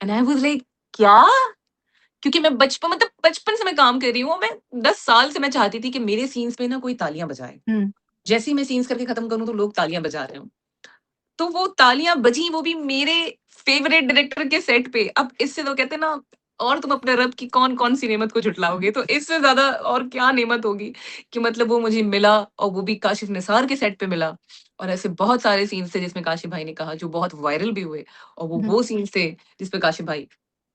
एंड आई वाज़ लाइक क्या? क्योंकि मैं बचपन से मैं काम कर रही हूँ, मैं 10 साल से मैं चाहती थी कि मेरे सीन्स पे ना कोई तालियाँ बजाए। हुँ, जैसे ही मैं सीन्स करके खत्म करूँ तो लोग तालियाँ बजा रहे हों। तो वो तालियाँ बजी, वो भी मेरे फ़ेवरेट डायरेक्टर के सेट पे। अब इससे तो कहते हैं ना, और तुम अपने रब की कौन-कौन सी नेमत को झुठलाओगे? तो इससे ज़्यादा और क्या नेमत होगी कि मतलब वो मुझे मिला, और वो भी काशिफ़ निसार के सेट पे मिला। और ऐसे बहुत सारे सीन्स थे जिसमें काशिफ़ भाई ने कहा, जो बहुत वायरल भी हुए, और Mhm. वो सीन्स थे जिस पे काशिफ़ भाई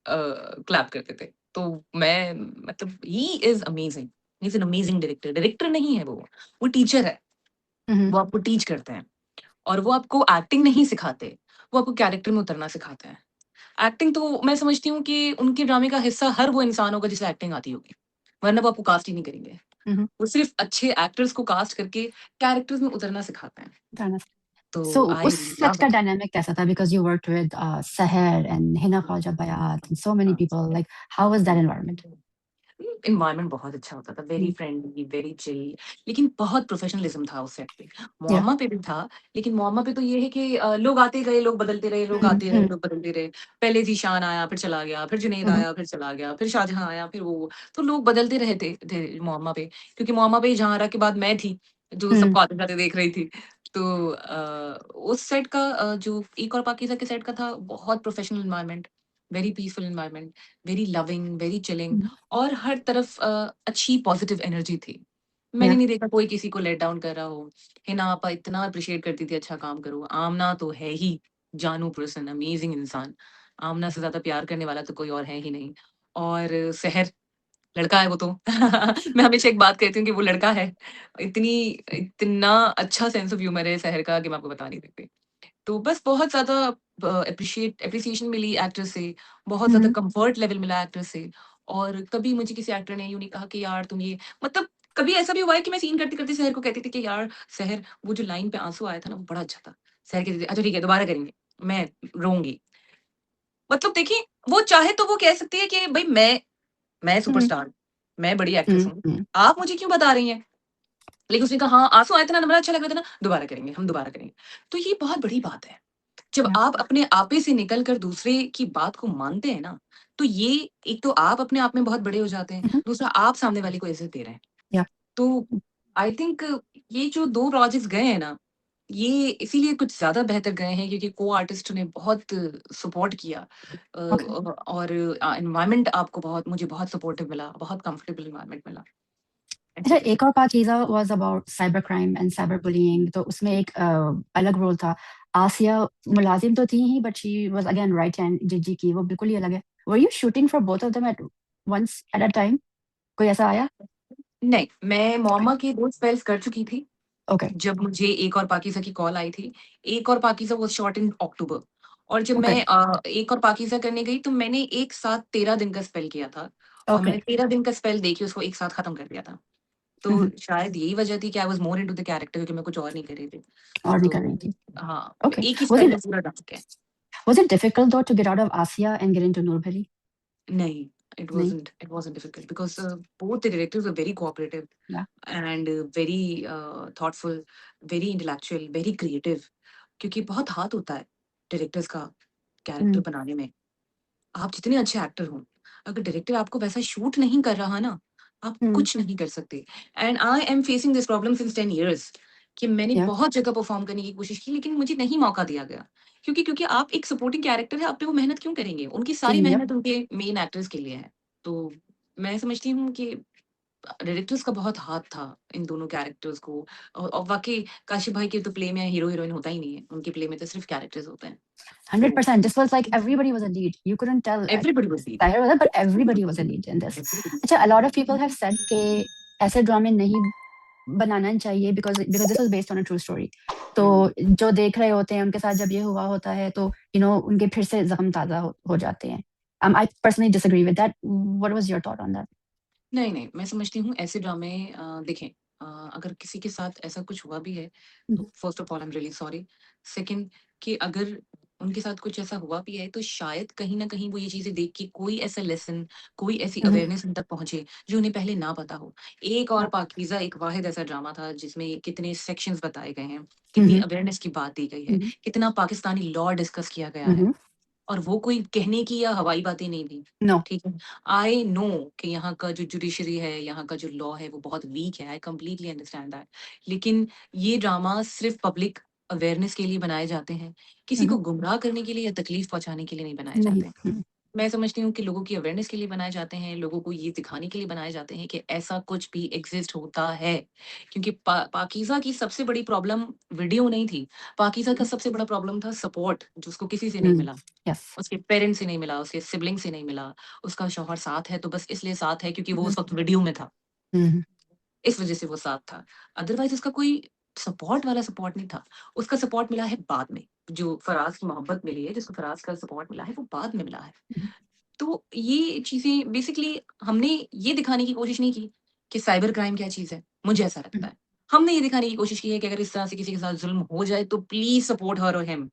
क्लैप करते थे। तो मैं मतलब he is amazing, he is an amazing director. Director नहीं है वो टीचर है। Mhm. वो आपको टीच करते हैं। और वो आपको एक्टिंग नहीं सिखाते, वो आपको कैरेक्टर में उतरना सिखाते हैं। एक्टिंग तो मैं समझती हूँ कि उनके ड्रामे का हिस्सा हर वो इंसान होगा जिसे एक्टिंग आती होगी, वरना वो आपको कास्ट ही नहीं करेंगे। Mhm. वो सिर्फ़ अच्छे एक्टर्स को कास्ट करके कैरेक्टर्स में उतरना सिखाते हैं। Fair enough. तो So आई उस सेट लव का इट। डायनामिक कैसा था? Because you worked with Seher and Hina Khwaja Bayat and so many people. Like, how was that environment? Environment बहुत अच्छा होता था, very Mm. Friendly, very chill, लेकिन बहुत प्रोफेशनलिज़्म था उस सेट पे। Yeah. मोअम्मा पे भी था, लेकिन मोअम्मा पे तो ये है कि लोग आते गए, लोग बदलते रहे, लोग Mhm. आते रहे, Mhm. लोग बदलते रहे। पहले ज़ीशान आया, फिर चला गया, फिर जुनैद Mhm. आया, फिर चला गया, फिर शाहजहाँ आया, फिर वो। तो लोग बदलते रहे थे मोअम्मा पे, क्योंकि मोअम्मा पे जहाँ के बाद मैं थी, जो Mhm. सबको आते-जाते देख रही थी। तो उस सेट का जो एक और पाकीज़ा के सेट का था, बहुत professional environment, very peaceful environment, very loving, very chilling, Mhm. और हर तरफ अच्छी पॉजिटिव एनर्जी थी। मैंने Yeah. नहीं देखा कोई किसी को लेट डाउन कर रहा हो। हिना आपा इतना एप्रिशिएट करती थी, अच्छा काम करो। आमना तो है ही जानू पर्सन, अमेजिंग इंसान। आमना से ज़्यादा प्यार करने वाला तो कोई और है ही नहीं। और सहर, लड़का है वो तो। मैं हमेशा एक बात कहती हूँ कि वो लड़का है। इतनी इतना अच्छा सेंस ऑफ ह्यूमर है सहर का कि मैं आपको बता नहीं सकती। तो बस बहुत ज़्यादा एप्रिसिएशन मिली एक्टर से, बहुत ज़्यादा Mhm. कम्फर्ट लेवल मिला एक्टर से, और कभी मुझे किसी एक्टर ने यूँ नहीं कहा कि यार तुम ये, मतलब कभी ऐसा भी हुआ है कि मैं सीन करते-करते सहर को कहती थी कि यार सहर, वो जो लाइन पे आँसू आया था ना वो बड़ा अच्छा था। सहर कहती थी, अच्छा ठीक है दोबारा करेंगे, मैं रोऊँगी। मतलब देखिए, वो चाहे तो वो कह सकती है कि भई मैं Mhm. सुपरस्टार हूँ, मैं बड़ी एक्ट्रेस Mhm. हूँ, Mhm. आप मुझे क्यों बता रही हैं? लेकिन उसने कहा हाँ, आँसू आए थे ना, बड़ा अच्छा लग रहा था ना, दोबारा करेंगे, हम दोबारा करेंगे। तो ये बहुत बड़ी बात है। जब Yeah. आप अपने आपे से निकल कर दूसरे की बात को मानते हैं ना, तो ये, एक तो आप अपने आप में बहुत बड़े हो जाते हैं, Mhm. दूसरा आप सामने वाले को इज़्ज़त दे रहे हैं। Yeah. तो आई थिंक ये जो 2 प्रोजेक्ट्स गए हैं ना, ये इसीलिए कुछ ज़्यादा बेहतर गए हैं क्योंकि को-आर्टिस्ट ने बहुत सपोर्ट किया, Okay. और एनवायरनमेंट आपको बहुत, मुझे बहुत सपोर्टिव मिला, बहुत कंफर्टेबल एनवायरनमेंट मिला। अच्छा, एब्सोल्यूटली। एक और Pakeeza was about cyber crime and cyber bullying, तो उसमें एक अलग रोल था। आसिया मुलाज़िम तो थी ही, but she was again right hand Jijji की, वो बिल्कुल ही अलग है। Were you shooting for both of them at once at a time? कोई ऐसा आया? नहीं, मैं ओके, मॉमा के 2 स्पेल्स कर चुकी थी। ओके, जब मुझे एक और पाकीज़ा की कॉल आई थी, एक और पाकीज़ा वाज़ शॉट इन अक्टूबर, और जब ओके, मैं एक और पाकीज़ा करने गई तो मैंने एक साथ 13 दिन का स्पेल किया था, और ओके। मैंने 13 दिन का स्पेल देके उसको एक साथ खत्म कर दिया था। हुँ, तो शायद यही वजह थी कि I was more into the character, क्योंकि मैं कुछ और नहीं कर रही थी। और नहीं कर रही तो थी। हाँ, ओके। एक ही वाज़ स्पेल इट में पूरा डाल के। Was it difficult though to get out of Asia and get into Noorpuri? नहीं, नहीं? it wasn't difficult because both the directors were very cooperative या and very thoughtful, very intellectual, very creative, क्योंकि बहुत हाथ होता है डायरेक्टर्स का character हुँ, बनाने में। आप जितने अच्छे एक्टर हों, अगर डायरेक्टर आपको वैसा शूट नहीं कर रहा ना, आप हुँ, कुछ नहीं कर सकते। And I am facing this problem since 10 years, कि मैंने या, बहुत जगह परफॉर्म करने की कोशिश की, लेकिन मुझे नहीं मौका दिया गया। क्योंकि आप एक सपोर्टिंग कैरेक्टर है, आप पे वो मेहनत क्यों करेंगे? उनकी सारी यप। मेहनत उनके मेन एक्टर्स के लिए है। तो मैं समझती हूँ कि डायरेक्टर्स का बहुत हाथ था इन दोनों कैरेक्टर्स को, और वाक़ई काशिफ़ भाई के तो प्ले में हीरो-हीरोइन होता ही नहीं है। उनके प्ले में तो सिर्फ़ कैरेक्टर्स होते हैं। तो 100%. This was like everybody was a lead. You couldn't tell everybody was lead, Tahir was, but everybody was a lead in this. Everybody. अच्छा, a lot of people have said कि ऐसे ड्रामे नहीं बनाना चाहिए because this was based on a true story. तो हुँ। जो देख रहे होते हैं उनके साथ जब ये हुआ होता है तो उनके फिर से ज़ख्म ताज़ा हो जाते हैं. I personally disagree with that. What was your thought on that? नहीं, नहीं, मैं समझती हूँ ऐसे ड्रामे, देखें, अगर किसी के साथ ऐसा कुछ हुआ भी है, Mhm, तो first of all I am really sorry. Second, कि अगर उनके साथ कुछ ऐसा हुआ भी है, तो शायद कहीं न कहीं वो ये चीज़ें देख के कोई ऐसा लेसन, कोई ऐसी mhm, अवेयरनेस उन तक पहुँचे, जो उन्हें पहले ना पता हो। एक और yeah, पाकीज़ा एक वाहिद ऐसा ड्रामा था जिसमें कितने सेक्शंस बताए गए हैं, कितनी mhm, अवेयरनेस की बात दी गई है, mhm, कितना पाकिस्तानी लॉ डिस्कस किया गया है। mhm, और वो कोई कहने की या हवाई बातें नहीं थी, No. ठीक है? आई नो कि यहाँ का जो जुडिशरी है, यहाँ का जो लॉ है, वो बहुत वीक है, आई कंप्लीटली अंडरस्टैंड दैट। लेकिन ये ड्रामा सिर्फ़ पब्लिक अवेयरनेस के लिए बनाए जाते हैं, किसी को Mhm. गुमराह करने के लिए या तकलीफ़ पहुँचाने के लिए नहीं बनाए नहीं। जाते हैं। मैं समझती हूँ कि लोगों की अवेयरनेस के लिए बनाए जाते हैं, लोगों को ये दिखाने के लिए बनाए जाते हैं कि ऐसा कुछ भी एग्ज़िस्ट होता है। क्योंकि पाकीज़ा की सबसे बड़ी प्रॉब्लम वीडियो नहीं थी, पाकीज़ा का सबसे बड़ा प्रॉब्लम था सपोर्ट, जो उसको किसी से नहीं Mm. मिला। Yes. उसके पेरेंट्स से नहीं मिला, उसके सिबलिंग से नहीं मिला, उसका शौहर साथ है तो बस इसलिए साथ है क्योंकि वो Mhm. उस वक़्त वीडियो में था, Mhm. इस वज़ह से वो साथ था। अदरवाइज़ उसका कोई सपोर्ट वाला सपोर्ट नहीं था। उसका सपोर्ट मिला है बाद में, जो फराज़ की मोहब्बत मिली है, जिसको फराज़ का सपोर्ट मिला है, वो बाद में मिला है। Mhm. तो ये चीज़ें बेसिकली हमने ये दिखाने की कोशिश नहीं की कि साइबर क्राइम क्या चीज़ है, मुझे ऐसा लगता Mhm. है। हमने ये दिखाने की कोशिश की है कि अगर इस तरह से किसी के साथ ज़ुल्म हो जाए तो प्लीज़ सपोर्ट हर और हिम।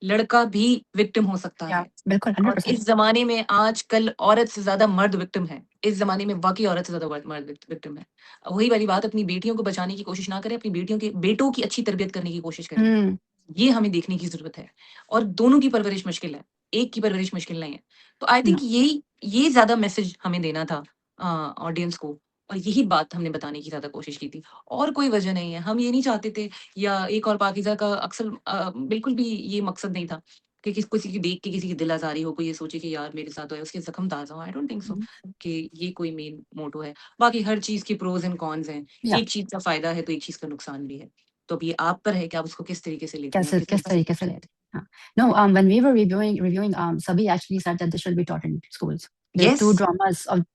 लड़का भी विक्टिम हो सकता Yeah, है बिल्कुल और 100%. इस ज़माने में आजकल औरत से ज़्यादा मर्द विक्टिम है। इस ज़माने में वाक़ई औरत से ज़्यादा मर्द विक्टिम है। वही वाली बात अपनी बेटियों को बचाने की कोशिश ना करें, अपनी बेटों की अच्छी तरबियत करने की कोशिश करें। हुँ, ये हमें देखने की ज़रूरत है और दोनों की परवरिश मुश्किल है, एक की परवरिश मुश्किल नहीं है। तो आई थिंक नो, ये ज़्यादा मैसेज हमें देना था ऑडियंस को और यही बात हमने बताने की ज़्यादा कोशिश की थी और कोई वजह नहीं है। हम ये नहीं चाहते थे या एक और पाकीज़ा का अक्सर बिल्कुल भी ये मकसद नहीं था कि किसी की देख के किसी की दिल आज़ारी हो, कोई ये सोचे कि यार मेरे साथ तो है, उसके ज़ख्म ताज़ा हो। आई डोंट थिंक सो हुँ, कि ये कोई मेन मोटो है। बाकी हर चीज़ के प्रोज़ एंड कॉन्स हैं। या एक चीज़ का फ़ायदा है तो एक चीज़ का नुकसान भी है। तो अब ये आप पर है कि आप उसको किस तरीके से लेते हैं, कैसे किस किस तरीके से तरीके से लेते हैं? हाँ. No, when we were reviewing, Sabi actually said that this should be taught in schools. There are yes, 2 dramas of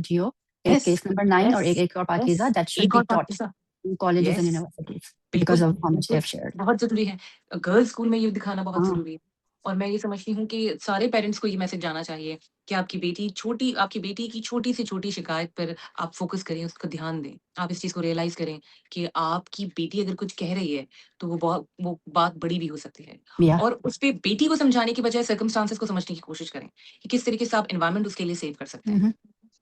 Geo, एक यस, केस नंबर 9 और यस, एक और यस। पाकीज़ा that should एक be और taught Pakistan in colleges and yes, universities because बिल्कुल, of how much they बिल्कुल, have shared. बहुत ज़रूरी है। गर्ल्स स्कूल में ये दिखाना बहुत हाँ, ज़रूरी है और मैं ये समझती हूँ कि सारे पेरेंट्स को ये मैसेज जाना चाहिए कि आपकी बेटी की छोटी से छोटी शिकायत पर आप फ़ोकस करें, उसको ध्यान दें। आप इस चीज़ को रियलाइज़ करें कि आपकी बेटी अगर कुछ कह रही है, तो वो बात बड़ी भी हो सकती है या और उस पे बेटी को समझाने की बजाय सर्कमस्टांसेस को समझने की कोशिश करें कि किस तरीके से आप एनवायरनमेंट उसके लिए सेव कर सकते हुँ, हैं। हुँ,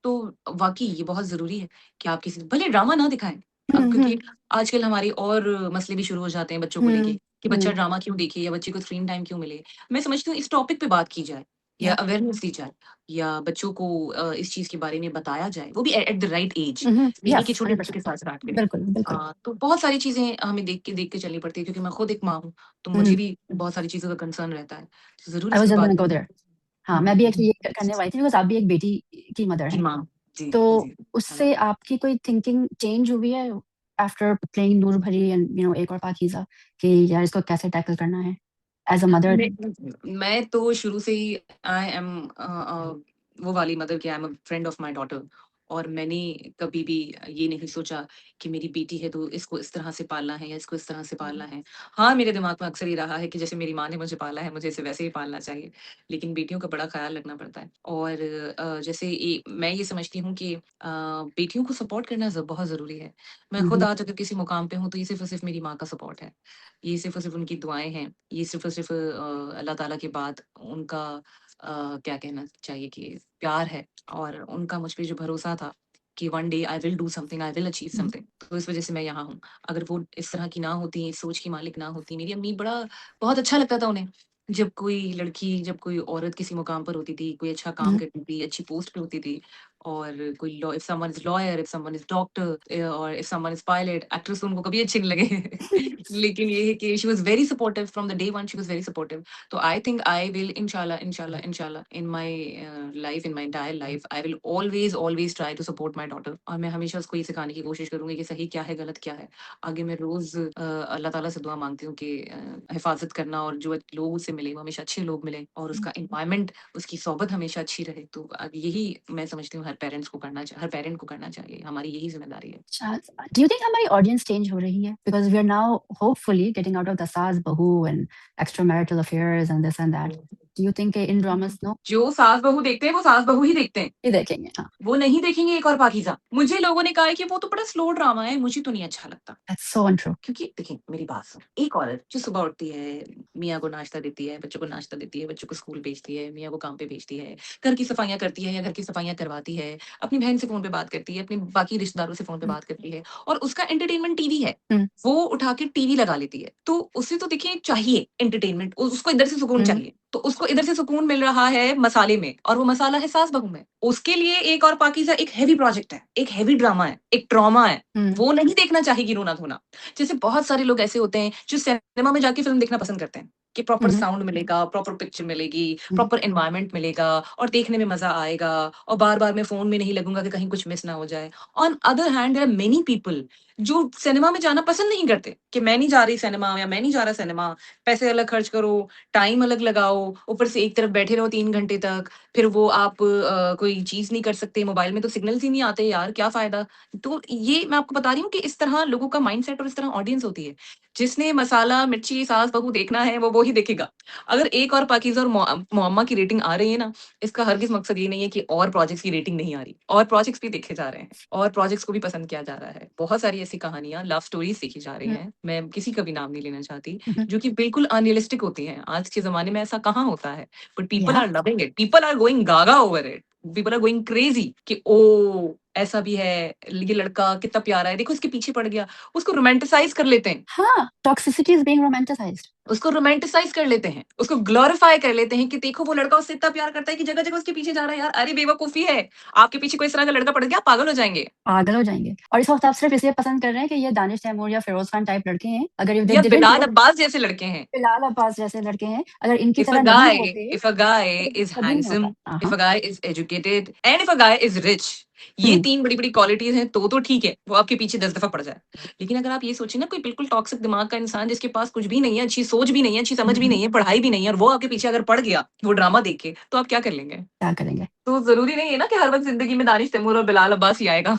तो वाक़ई ये बहुत ज़रूरी है कि आप किसी भले ड्रामा ना दिखाएँ। अब हुँ, क्योंकि हुँ, आजकल हमारे और मसले भी शुरू हो जाते हैं बच्चों को लेके हुँ, कि बच्चा हुँ, ड्रामा क्यों देखे या बच्चे को स्क्रीन टाइम क्यों मिले। मैं समझती हूँ इस टॉपिक पे बात की जाए या या अवेयरनेस दी जाए या बच्चों को इस चीज़ के बारे में बताया जाए, वो भी एट द राइट एज। हुँ, हुँ, ये नहीं कि यस, छोटे बच्चे 100%. के साथ स्टार्ट करें। बिल्कुल, बिल्कुल. तो बहुत सारी चीज़ें हमें देख के चलनी पड़ती है क्योंकि मैं खुद एक माँ हूँ, तो हुँ, मुझे हुँ. भी बहुत सारी चीज़ों का कंसर्न रहता है। तो ज़रूर आई इस वाज़ पे जस्ट बात गोना गो करनी देयर. हाँ, हुँ, मैं भी हुँ। एक्चुअली ये करने वाली थी बिकॉज़ आप भी एक बेटी की मदर जी, हैं. माँ। जी, तो जी। हाँ। उससे आपकी कोई थिंकिंग चेंज हुई है आफ्टर प्लेइंग नूर भरी एंड एक और पाकीज़ा कि यार इसको कैसे टैकल करना है एज़ अ मदर? मैं तो शुरू से ही आई एम वो वाली मदर कि आई am a friend of my daughter और मैंने कभी भी ये नहीं सोचा कि मेरी बेटी है तो इसको इस तरह से पालना है या इसको इस तरह से पालना है। हाँ, मेरे दिमाग में अक्सर ये रहा है कि जैसे मेरी माँ ने मुझे पाला है, मुझे इसे वैसे ही पालना चाहिए। लेकिन बेटियों का बड़ा ख़्याल रखना पड़ता है और जैसे मैं ये समझती हूँ कि बेटियों को सपोर्ट करना बहुत ज़रूरी है। मैं हुँ, खुद हुँ, आज अगर किसी मुकाम पे हूँ तो ये सिर्फ़ और सिर्फ़ मेरी माँ का सपोर्ट है। ये सिर्फ़ और सिर्फ़ उनकी दुआएँ हैं। ये सिर्फ़ और सिर्फ़ अल्लाह ताला के बाद उनका क्या कहना चाहिए कि प्यार है और उनका मुझ पे जो भरोसा था कि one day I will do something, I will achieve hmm, something, तो इस वज़ह से मैं यहाँ हूँ। अगर वो इस तरह की ना होती, इस सोच की मालिक ना होती, मेरी अम्मी बहुत अच्छा लगता था उन्हें, जब कोई औरत किसी मुकाम पर होती थी, कोई अच्छा काम हुँ, करती थी, अच्छी पोस्ट पे होती थी और कोई law if someone is lawyer, if someone is doctor और if someone is pilot, actress तो उनको कभी अच्छे नहीं लगे। लेकिन ये है कि she was very supportive from the day one she was very supportive. तो आई थिंक आई विल इंशाल्लाह in my life in my entire life I will always try to support my daughter और मैं हमेशा उसको ये सिखाने की कोशिश करूँगी कि सही क्या है, गलत क्या है। आगे मैं रोज़ अल्लाह ताला से दुआ माँगती हूँ कि हिफ़ाज़त करना और जो लोग उसे मिले वो हमेशा अच्छे लोग मिलें और हुँ. उसका एनवायरनमेंट, उसकी सोहबत हमेशा अच्छी रहे। तो अब यही मैं समझती हूँ हर पेरेंट को करना चाहिए। हमारी यही ज़िम्मेदारी है। अच्छा, डू यू थिंक हमारी ऑडियंस चेंज हो रही है? Because we are now hopefully getting out of the saas bahu and extramarital affairs and this and that. Do you think in dramas no? जो सास-बहू देखते हैं, वो सास-बहू ही देखते हैं। ये देखेंगे, हाँ. वो नहीं देखेंगे एक और पाकीज़ा। मुझे लोगों ने कहा है कि वो तो बड़ा स्लो ड्रामा है, मुझे तो नहीं अच्छा लगता। That's so untrue. क्योंकि देखिए मेरी बात सुनो, एक औरत जो सुबह उठती है, मियाँ को नाश्ता देती है, बच्चों को नाश्ता देती है, बच्चों को स्कूल भेजती है, मियाँ को काम पे भेजती है, घर की सफाइयाँ करती है या घर की सफाइयाँ करवाती है, अपनी बहन से फ़ोन पे बात करती है, अपने बाकी रिश्तेदारों से फ़ोन पे हुँ, बात करती है और उसका एंटरटेनमेंट टीवी है। हुँ, वो उठा के टीवी लगा लेती है। तो उसे तो देखिए चाहिए एंटरटेनमेंट, उसको इधर से सुकून हुँ, चाहिए। तो उसको इधर से सुकून मिल रहा है मसाले में, और वो मसाला है सास बहू में। उसके लिए एक और पाकीज़ा एक हेवी प्रोजेक्ट है, एक हेवी ड्रामा है, एक ट्रॉमा है। हुँ। वो नहीं देखना चाहेगी रोना-धोना। जैसे बहुत सारे लोग ऐसे होते हैं जो सिनेमा में जाके फ़िल्म देखना पसंद करते हैं, कि हुँ, प्रॉपर हुँ, साउंड मिलेगा, प्रॉपर पिक्चर मिलेगी, हुँ। प्रॉपर एनवायरनमेंट मिलेगा और देखने में मज़ा आएगा, और बार-बार मैं फ़ोन में नहीं लगूँगा कि कहीं कुछ मिस ना हो जाए। On other hand there are many people जो सिनेमा में जाना पसंद नहीं करते, कि मैं नहीं जा रही सिनेमा या मैं नहीं जा रहा सिनेमा, पैसे अलग खर्च करो, टाइम अलग लगाओ, ऊपर से एक तरफ बैठे रहो 3 घंटे तक, फिर वो आप कोई चीज़ नहीं कर सकते, मोबाइल में तो सिग्नल्स ही नहीं आते यार, क्या फ़ायदा? तो ये मैं आपको बता रही हूँ कि इस तरह लोगों का माइंडसेट और इस तरह ऑडियंस होती है। जिसने मसाला, मिर्ची, सास-बहू देखना है, वो ही देखेगा। अगर एक और पाकीज़ा और मुअम्मा की रेटिंग आ रही है ना, इसका हरगिज़ मकसद ये नहीं है कि और प्रोजेक्ट्स की रेटिंग नहीं आ रही। और प्रोजेक्ट्स भी देखे जा रहे हैं, और प्रोजेक्ट्स को भी पसंद किया जा रहा है। बहुत सारी ऐसी कहानियाँ, लव स्टोरीज़ देखी जा रही हुँ, हैं, मैं किसी का भी नाम नहीं लेना चाहती, हुँ, हुँ। जो कि बिल्कुल अनरियलिस्टिक होती हैं। आज के ज़माने में ऐसा कहाँ होता है? बट पीपल या are loving it, people are going gaga over it, people are going crazy कि ओह! ऐसा भी है, ये लड़का कितना प्यारा है, देखो इसके पीछे पड़ गया। उसको रोमांटिसाइज़ कर लेते हैं। हाँ, टॉक्सिसिटी इज़ बीइंग रोमांटिसाइज्ड। उसको रोमांटिसाइज़ कर लेते हैं, उसको ग्लोरीफाई कर लेते हैं कि देखो वो लड़का उससे इतना प्यार करता है कि जगह-जगह उसके पीछे जा रहा है यार। अरे बेवकूफ़ी है, आपके पीछे कोई इस तरह का लड़का पड़ गया, आप पागल हो जाएँगे। पागल हो जाएँगे। और इस वक़्त आप सिर्फ़ इसलिए पसंद कर रहे हैं कि ये दानिश तैमूर या फ़िरोज़ खान टाइप लड़के हैं। अगर इफ दे या डिडन्ट बिलाल डू अब्बास जैसे लड़के हैं। बिलाल अब्बास जैसे लड़के हैं, अगर इनकी If a तरह नहीं guy होते, if a guy तो is कभी नहीं होता। handsome, if हाँ, a guy is educated and if a guy is rich, ये हुँ, 3 बड़ी-बड़ी क्वालिटीज़ हैं तो ठीक है, वो आपके पीछे 10 दफ़ा पड़ जाए। लेकिन अगर आप ये सोचिए ना, कोई बिल्कुल टॉक्सिक दिमाग का इंसान जिसके पास कुछ भी नहीं है, अच्छी सोच भी नहीं है, अच्छी हुँ, समझ भी हुँ, नहीं है, पढ़ाई भी नहीं है, और वो आपके पीछे अगर पड़ गया, वो ड्रामा देख के, तो आप क्या कर लेंगे? क्या करेंगे? तो ज़रूरी नहीं है ना कि हर वक़्त ज़िंदगी में दानिश तैमूर और बिलाल अब्बास ही आएगा।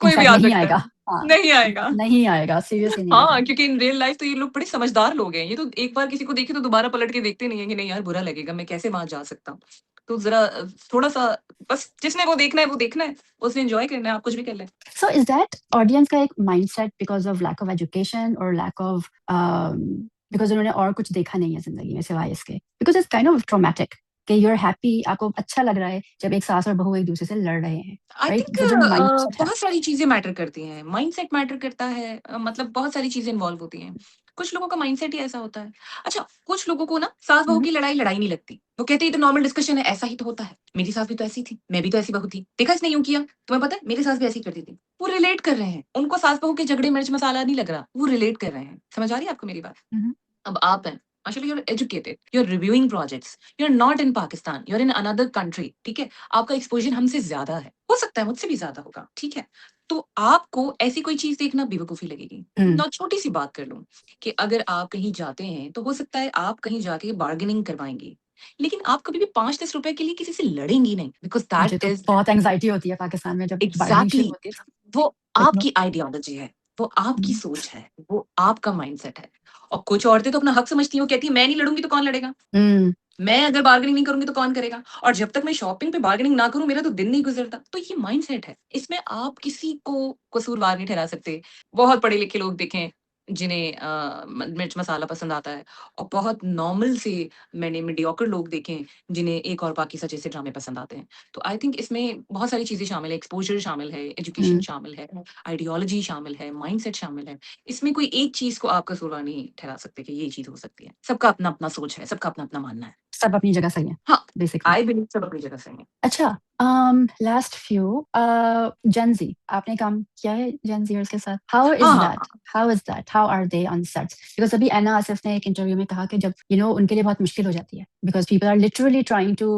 कोई भी इनफैक्ट आ नहीं सकता आएगा। है। हाँ, नहीं आएगा। नहीं आएगा, सीरियसली नहीं आएगा। हाँ, क्योंकि इन रियल लाइफ़ तो ये लोग बड़े समझदार लोग हैं। ये तो एक बार किसी को देखे तो दोबारा पलट के देखते नहीं है कि नहीं यार बुरा लगेगा, मैं कैसे वहाँ जा सकता हूँ। तो ज़रा थोड़ा-सा, बस जिसने वो देखना है, उसने एन्जॉय करना है, आप कुछ भी कर लें। So is that ऑडियंस का एक mindset because of lack of education और लैक ऑफ बिकॉज़ उन्होंने और कुछ देखा नहीं है ज़िंदगी में सिवाय इसके? Because it's kind of traumatic कि यू आर हैप्पी, आपको अच्छा लग रहा है जब एक सास और बहू एक-दूसरे से लड़ रहे हैं, आई राइट? थिंक वो जो माइंडसेट है। बहुत सारी चीज़ें मैटर करती हैं। माइंडसेट मैटर करता है, मतलब बहुत सारी चीज़ें इन्वॉल्व होती हैं। कुछ लोगों का माइंडसेट ही ऐसा होता है। अच्छा, कुछ लोगों को ना सास-बहू हुँ, की लड़ाई नहीं लगती। वो कहते हैं ये तो नॉर्मल डिस्कशन है, ऐसा ही तो होता है। मेरी सास भी तो ऐसी थी, मैं भी तो ऐसी बहू थी। देखा इसने यूँ किया, तुम्हें पता है मेरी सास भी ऐसे ही करती थी। वो रिलेट कर रहे हैं। उनको सास-बहू के झगड़े मिर्च मसाला नहीं लग रहा, वो रिलेट कर रहे हैं। समझ आ रही है आपको मेरी बात? हुँ, हुँ, अब आप हैं, माशाल्लाह you are educated, you are reviewing projects, you are not in Pakistan, you are in another country, ठीक है? आपका एक्सपोज़र हमसे ज़्यादा है, हो सकता है मुझसे भी ज़्यादा होगा, ठीक है? तो आपको ऐसी कोई चीज़ देखना बेवकूफ़ी लगेगी। हुँ, ना छोटी-सी बात कर लूँ, कि अगर आप कहीं जाते हैं, तो हो सकता है आप कहीं जाके बार्गेनिंग करवाएँगी, लेकिन आप कभी भी 5-10 रुपए के लिए किसी से लड़ेंगी नहीं, बिकॉज़ मुझे दैट तो इज़ बहुत एंग्ज़ायटी होती है पाकिस्तान में जब बार्गेनिंग शुरू एग्ज़ैक्टली, होती है तो वो लाइक नो आपकी आइडियोलॉजी है, वो आपकी हुँ, सोच है, वो आपका माइंडसेट है। और कुछ औरतें तो अपना हक समझती हैं, वो कहती हैं मैं नहीं लड़ूँगी तो कौन लड़ेगा? हुँ, मैं अगर बार्गेनिंग नहीं करूँगी तो कौन करेगा? और जब तक मैं शॉपिंग पे बार्गेनिंग ना करूँ, मेरा तो दिन नहीं गुज़रता। तो ये माइंडसेट है, इसमें आप किसी को कसूरवार नहीं ठहरा सकते। बहुत पढ़े-लिखे लोग देखें, जिन्हें मिर्च मसाला पसंद आता है, और बहुत नॉर्मल से मैंने मीडियोकर लोग देखे हैं, जिन्हें एक और पाकीज़ा जैसे ड्रामे पसंद आते हैं। तो आई थिंक इसमें बहुत सारी चीज़ें शामिल है, एक्सपोज़र शामिल है, एजुकेशन हुँ, शामिल है, आइडियोलॉजी शामिल है, माइंडसेट शामिल है। इसमें कोई एक चीज़ को आप कसूरवार नहीं ठहरा सकते कि ये चीज़ हो सकती है। सबका अपना-अपना सोच है, सबका अपना-अपना मानना है। सब अपनी जगह सही है, हाँ, बेसिकली। आई बिलीव सब अपनी जगह सही है। अच्छा लास्ट फ्यू जेन ज़ी आपने काम किया है जेन ज़ीयर्स के साथ? हाउ हाँ, इज़ हाँ, दैट? हाँ। How is that? How are they on sets? Because अभी ऐना आसिफ ने एक इंटरव्यू में कहा कि जब उनके लिए बहुत मुश्किल हो जाती है because people are literally trying to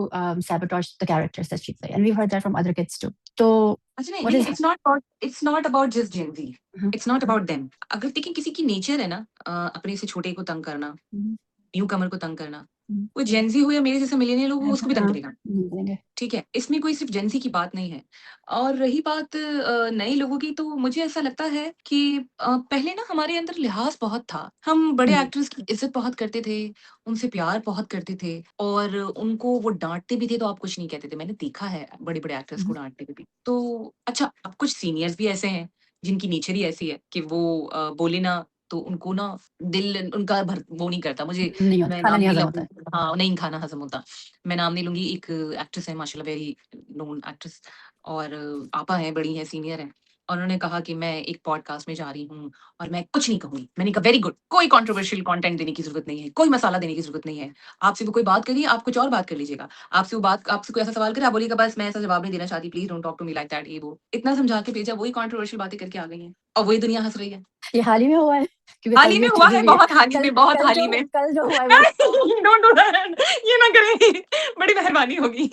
sabotage the characters that she play and we heard that from other kids too. तो अच्छा नहीं, व्हाट देखिए is that? It's not about just Gen Z, hmm, it's not about them. अगर देखिए किसी की nature है ना, अपने से छोटे को तंग करना, हुँ, न्यूकमर को तंग करना, हुँ, वो जेन ज़ी हो या मेरे जैसे मिलेनियल हो, वो उसको भी तंग हाँ, करेगा। बोलेंगे। ठीक है? इसमें कोई सिर्फ़ जेन ज़ी की बात नहीं है। और रही बात नए लोगों की, तो मुझे ऐसा लगता है कि पहले ना हमारे अंदर लिहाज़ बहुत था। हम बड़े हुँ, एक्टर्स की इज़्ज़त बहुत करते थे, उनसे प्यार बहुत करते थे, और उनको वो डाँटते भी थे तो आप कुछ नहीं कहते थे। मैंने देखा है बड़े-बड़े एक्टर्स को हुँ, डाँटते हुए भी। तो अच्छा, अब कुछ सीनियर्स भी ऐसे हैं, जिनकी नेचर ही ऐसी है कि वो बोले ना तो उनको ना दिल उनका वो नहीं करता। मुझे नहीं होता, मैं खाना नाम नहीं नहीं हज़म होता लूँगी, है। हाँ, नहीं खाना हज़म होता। मैं नाम नहीं लूँगी, एक एक्ट्रेस है माशाल्लाह, वेरी नोन एक्ट्रेस, और आपा हैं, बड़ी हैं, सीनियर हैं। और उन्होंने कहा कि मैं एक पॉडकास्ट में जा रही हूँ और मैं कुछ नहीं कहूँगी। मैंने कहा वेरी गुड, कोई कंट्रोवर्शियल कंटेंट देने की ज़रूरत नहीं है, कोई मसाला देने की ज़रूरत नहीं है। आपसे वो कोई बात कर रही है, आप कुछ और बात कर लीजिएगा। आपसे कोई ऐसा सवाल करे, आप बोलिएगा बस मैं ऐसा जवाब नहीं देना चाहती, please don't talk to me like that, ये वो। इतना समझा के भेजा, वही कंट्रोवर्शियल बातें करके आ गई हैं और वही दुनिया हँस रही है। ये हाल ही में हुआ है? क्योंकि हाल कल ही ये में हुआ चीज़ें है, भी बहुत हाल ही कल में, बहुत कल हाल ही जो में। कल जो हुआ है वो डोंट डू दैट, ये ना करें, बड़ी मेहरबानी होगी।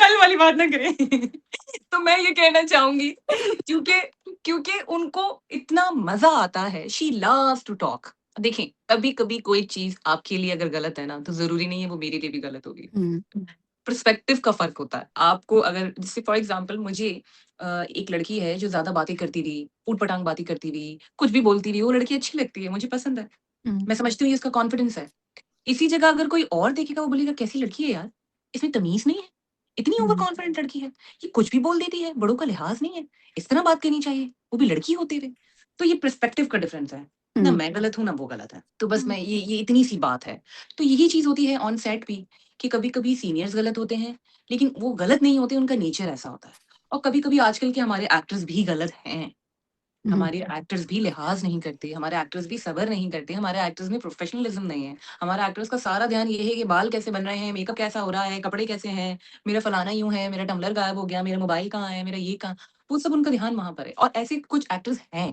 कल वाली बात ना करें। तो मैं ये कहना चाहूँगी क्योंकि क्योंकि उनको इतना मज़ा आता है, शी लव्स टू टॉक। देखें, कभी-कभी कोई चीज़ आपके लिए अगर गलत है ना, तो ज़रूरी नहीं है वो मेरे लिए भी गलत होगी। हुँ, पर्सपेक्टिव का फ़र्क होता है। आपको अगर जैसे फॉर एग्ज़ाम्पल मुझे एक लड़की है जो ज़्यादा बातें करती रही, ऊट-पटांग बातें करती रही, कुछ भी बोलती रही, वो लड़की अच्छी लगती है, मुझे पसंद है। हुँ, मैं समझती हूँ ये इसका कॉन्फिडेंस है। इसी जगह अगर कोई और देखेगा वो बोलेगा कैसी लड़की है यार, इसमें तमीज़ नहीं है, इतनी ओवर हुँ, कॉन्फिडेंट लड़की है, ये कुछ भी बोल देती है, बड़ों का लिहाज़ नहीं है, इस तरह बात करनी चाहिए, वो भी लड़की होते हुए। तो ये पर्सपेक्टिव का डिफरेंस है, ना हुँ, मैं गलत हूँ, ना वो गलत है। तो बस मैं ये इतनी सी बात है। तो यही चीज़ होती है ऑन सेट भी कि कभी-कभी सीनियर्स गलत होते हैं, लेकिन वो गलत नहीं होते, उनका नेचर ऐसा होता है। और कभी-कभी आजकल के हमारे एक्टर्स भी गलत हैं। हुँ, हमारे एक्टर्स भी लिहाज़ नहीं करते, हमारे एक्टर्स भी सब्र नहीं करते, हमारे एक्टर्स में प्रोफेशनलिज़्म नहीं है। हमारे एक्टर्स का सारा ध्यान ये है कि बाल कैसे बन रहे हैं, मेकअप कैसा हो रहा है, कपड़े कैसे हैं, मेरा फलाना यूँ है, मेरा टम्बलर गायब हो गया, मेरा मोबाइल कहाँ है, मेरा ये कहाँ, वो सब उनका ध्यान वहाँ पर है। और ऐसे कुछ एक्टर्स हैं,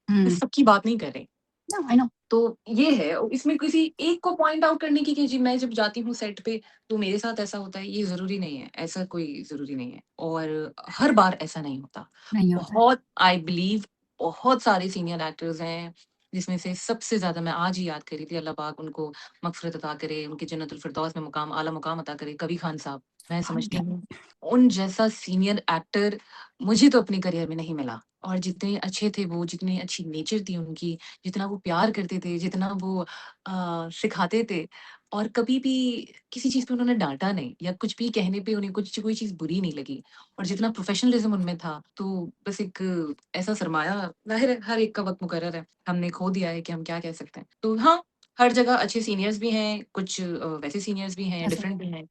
मैं हुँ। सबकी बात नहीं कर रही। No, I know. तो ये है, इसमें किसी एक को पॉइंट आउट करने की कि जी मैं जब जाती हूँ सेट पे, तो मेरे साथ ऐसा होता है, ये ज़रूरी नहीं है, ऐसा कोई ज़रूरी नहीं है और हर बार ऐसा नहीं होता। नहीं होता है। बहुत आई बिलीव बहुत सारे सीनियर एक्टर्स हैं, जिसमें से सबसे ज़्यादा मैं आज ही याद कर रही थी, अल्लाह पाक उनको मग़फ़िरत अता करे, उनके जन्नतुल फ़िरदौस में मुकाम आला मुकाम अता करे, कबीर खान साहब। मैं समझती आमीन। हूँ, उन जैसा सीनियर एक्टर मुझे तो अपने करियर में नहीं मिला और जितने अच्छे थे वो, जितनी अच्छी नेचर थी उनकी, जितना वो प्यार करते थे, जितना वो सिखाते थे और कभी भी किसी चीज़ पे उन्होंने डाँटा नहीं या कुछ भी कहने पे उन्हें कुछ कोई चीज़ बुरी नहीं लगी और जितना प्रोफ़ेशनलिज़्म उनमें था, तो बस एक ऐसा सरमाया ज़ाहिर है हर एक का वक़्त मुकर्रर है। हमने खो दिया है कि हम क्या कह सकते हैं। तो हाँ, हर जगह अच्छे सीनियर्स भी हैं, कुछ वैसे सीनियर्स भी हैं, ऐसे डिफरेंट भी हैं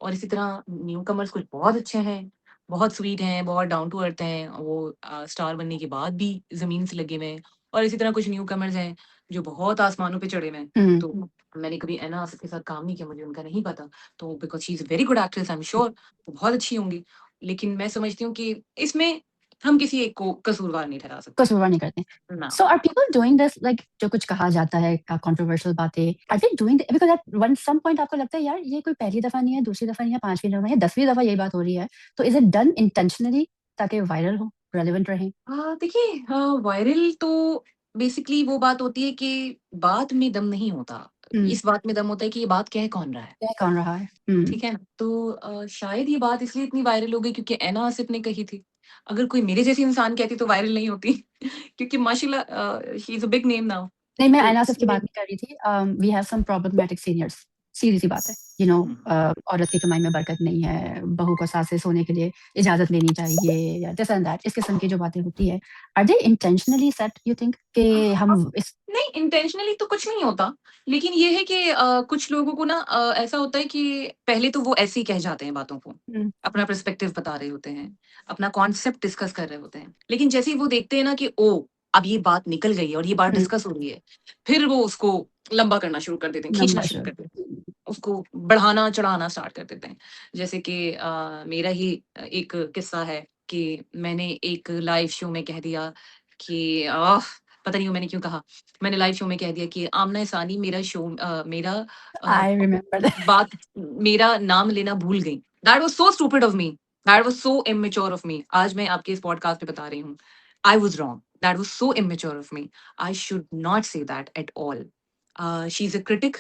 और इसी तरह न्यूकमर्स कुछ बहुत अच्छे हैं, बहुत स्वीट हैं, बहुत डाउन टू अर्थ हैं, वो स्टार बनने के बाद भी ज़मीन से लगे हुए हैं और इसी तरह कुछ न्यूकमर्स हैं, जो बहुत आसमानों पे चढ़े हुए हैं। हुँ, तो मैंने कभी ऐना आसिफ के साथ काम नहीं किया, मुझे उनका नहीं पता। तो because she is a very good actress I am sure वो बहुत अच्छी होंगी। लेकिन मैं समझती हूँ कि इसमें हम किसी एक को कसूरवार नहीं ठहरा सकते। कसूरवार नहीं करते। ना। So are people doing this like जो कुछ कहा जाता है कंट्रोवर्शियल बातें, are they doing because at one some point आपको लगता है यार ये कोई पहली दफा नहीं है, दूसरी दफा नहीं है, 5वीं दफा या 10वीं दफा यही बात हो रही है। तो इज़ इट डन इंटेंशनली ताकि वायरल हो, रेलेवेंट रहे? देखिए वायरल तो बेसिकली वो बात होती है कि बात में दम नहीं होता। हुँ, इस बात में दम होता है कि ये बात कह कौन रहा है। कह कौन रहा है? हुँ, ठीक है ना? तो शायद ये बात इसलिए इतनी वायरल हो गई क्योंकि ऐना आसिफ ने कही थी। अगर कोई मेरे जैसी इंसान कहती तो वायरल नहीं होती क्योंकि माशाल्लाह she is a big name now. नहीं मैं तो आइना आसिफ की इसलिए बात नहीं कर रही थी। We have some problematic seniors, सीधी-सी बात है। यू नो हुँ। औरत की कमाई में बरकत नहीं है, बहू को सास से सोने के लिए इजाज़त लेनी चाहिए या दिस एंड दैट इस किस्म की जो बातें होती है, are they intentionally set you think कि हाँ, हम इस नहीं इंटेंशनली तो कुछ नहीं होता, लेकिन ये है कि कुछ लोगों को ना ऐसा होता है कि पहले तो वो ऐसे ही कह जाते हैं बातों को, हुँ, अपना पर्सपेक्टिव बता रहे होते हैं, अपना कॉन्सेप्ट डिस्कस कर रहे होते हैं। लेकिन जैसे ही वो देखते हैं ना कि ओह! अब ये बात निकल गई है और ये बात हुँ, डिस्कस हो रही है, फिर वो उसको लंबा करना शुरू कर देते हैं, खींचना लंबा शुरू शोर। कर देते हैं। उसको बढ़ाना-चढ़ाना स्टार्ट कर देते हैं। जैसे कि मेरा ही एक किस्सा है कि मैंने एक लाइव शो में कह दिया कि पता नहीं वो मैंने क्यों कहा। मैंने लाइव शो में कह दिया कि आमना सानी मेरा अ, आई रिमेंबर दैट। बात मेरा नाम लेना भूल गई। That was so stupid of me, that was so immature of me. आज मैं आपके इस पॉडकास्ट पे बता रही हूँ। I was wrong, that was so immature of me. I should not say that at all. She is a critic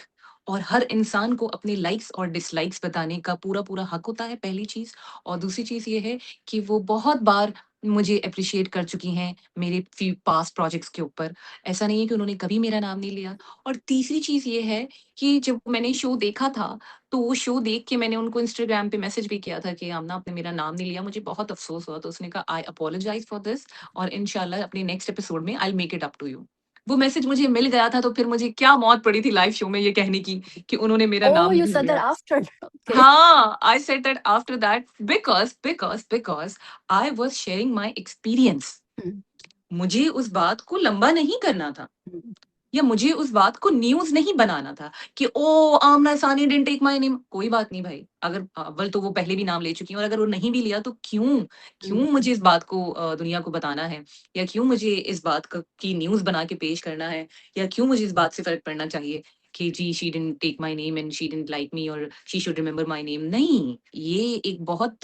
और हर इंसान को अपने लाइक्स और डिसलाइक्स बताने का पूरा-पूरा हक होता है, पहली चीज़। और दूसरी चीज़ ये है कि वो बहुत बार मुझे एप्रिशिएट कर चुकी हैं मेरे पास्ट प्रोजेक्ट्स के ऊपर। ऐसा नहीं है कि उन्होंने कभी मेरा नाम नहीं लिया। और तीसरी चीज़ ये है कि जब मैंने शो देखा था, तो वो शो देख के मैंने उनको इंस्टाग्राम पे मैसेज भी किया था कि आमना आपने मेरा नाम नहीं लिया, मुझे बहुत अफ़सोस हुआ। तो उसने कहा आई अपोलोजाइज़ फॉर दिस और इंशाल्लाह अपने नेक्स्ट एपिसोड में I will make it up to you. वो मैसेज मुझे मिल गया था तो फिर मुझे क्या मौत पड़ी थी लाइव शो में ये कहने की कि उन्होंने मेरा Oh, नाम you नहीं said that लिया। after. Okay. हाँ, I said that after that because I was sharing my experience. Hmm. मुझे उस बात को लंबा नहीं करना था। Hmm. या मुझे उस बात को न्यूज़ नहीं बनाना था कि ओह! आमना सानी डिडन्ट टेक माय नेम। कोई बात नहीं भाई, अगर अव्वल तो वो पहले भी नाम ले चुकी हैं और अगर वो नहीं भी लिया तो क्यों? Hmm. क्यों मुझे इस बात को दुनिया को बताना है? या क्यों मुझे इस बात क की न्यूज़ बना के पेश करना है? या क्यों मुझे इस बात से फ़र्क पड़ना चाहिए कि जी she didn't take my name and she didn't like me और she should remember my name. नहीं, ये एक बहुत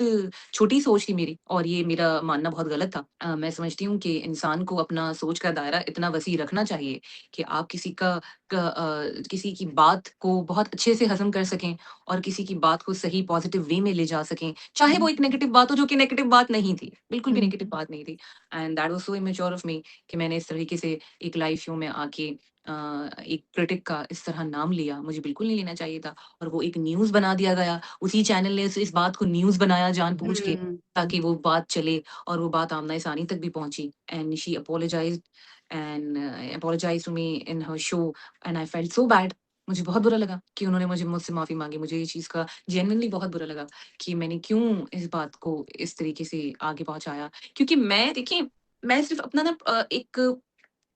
छोटी सोच थी मेरी और ये मेरा मानना बहुत गलत था। मैं समझती हूँ कि इंसान को अपना सोच का दायरा इतना वसी रखना चाहिए कि आप किसी की बात को बहुत अच्छे से हज़म कर सकें और किसी की बात को सही पॉज़िटिव वे में ले जा सकें। चाहे वो एक नेगेटिव बात हो जो कि नेगेटिव बात नहीं थी, बिल्कुल भी Hmm. नेगेटिव बात नहीं थी। And that was so immature of me कि मैंने इस तरीके से एक लाइव शो में आके एक क्रिटिक का इस तरह नाम लिया, मुझे बिल्कुल नहीं लेना चाहिए था और वो एक न्यूज़ बना दिया गया। उसी चैनल ने इस बात को न्यूज़ बनाया जानबूझ के Hmm. ताकि वो बात चले और वो बात आमना सानी तक भी पहुँची and she apologized and apologized to me in her show and I felt so bad. मुझे बहुत बुरा लगा कि उन्होंने मुझसे माफ़ी माँगी। मुझे ये चीज़ का जेन्युइनली बहुत बुरा लगा कि मैंने क्यों इस बात को इस तरीके से आगे पहुँचाया। क्योंकि मैं देखिए, मैं सिर्फ़ अपना ना एक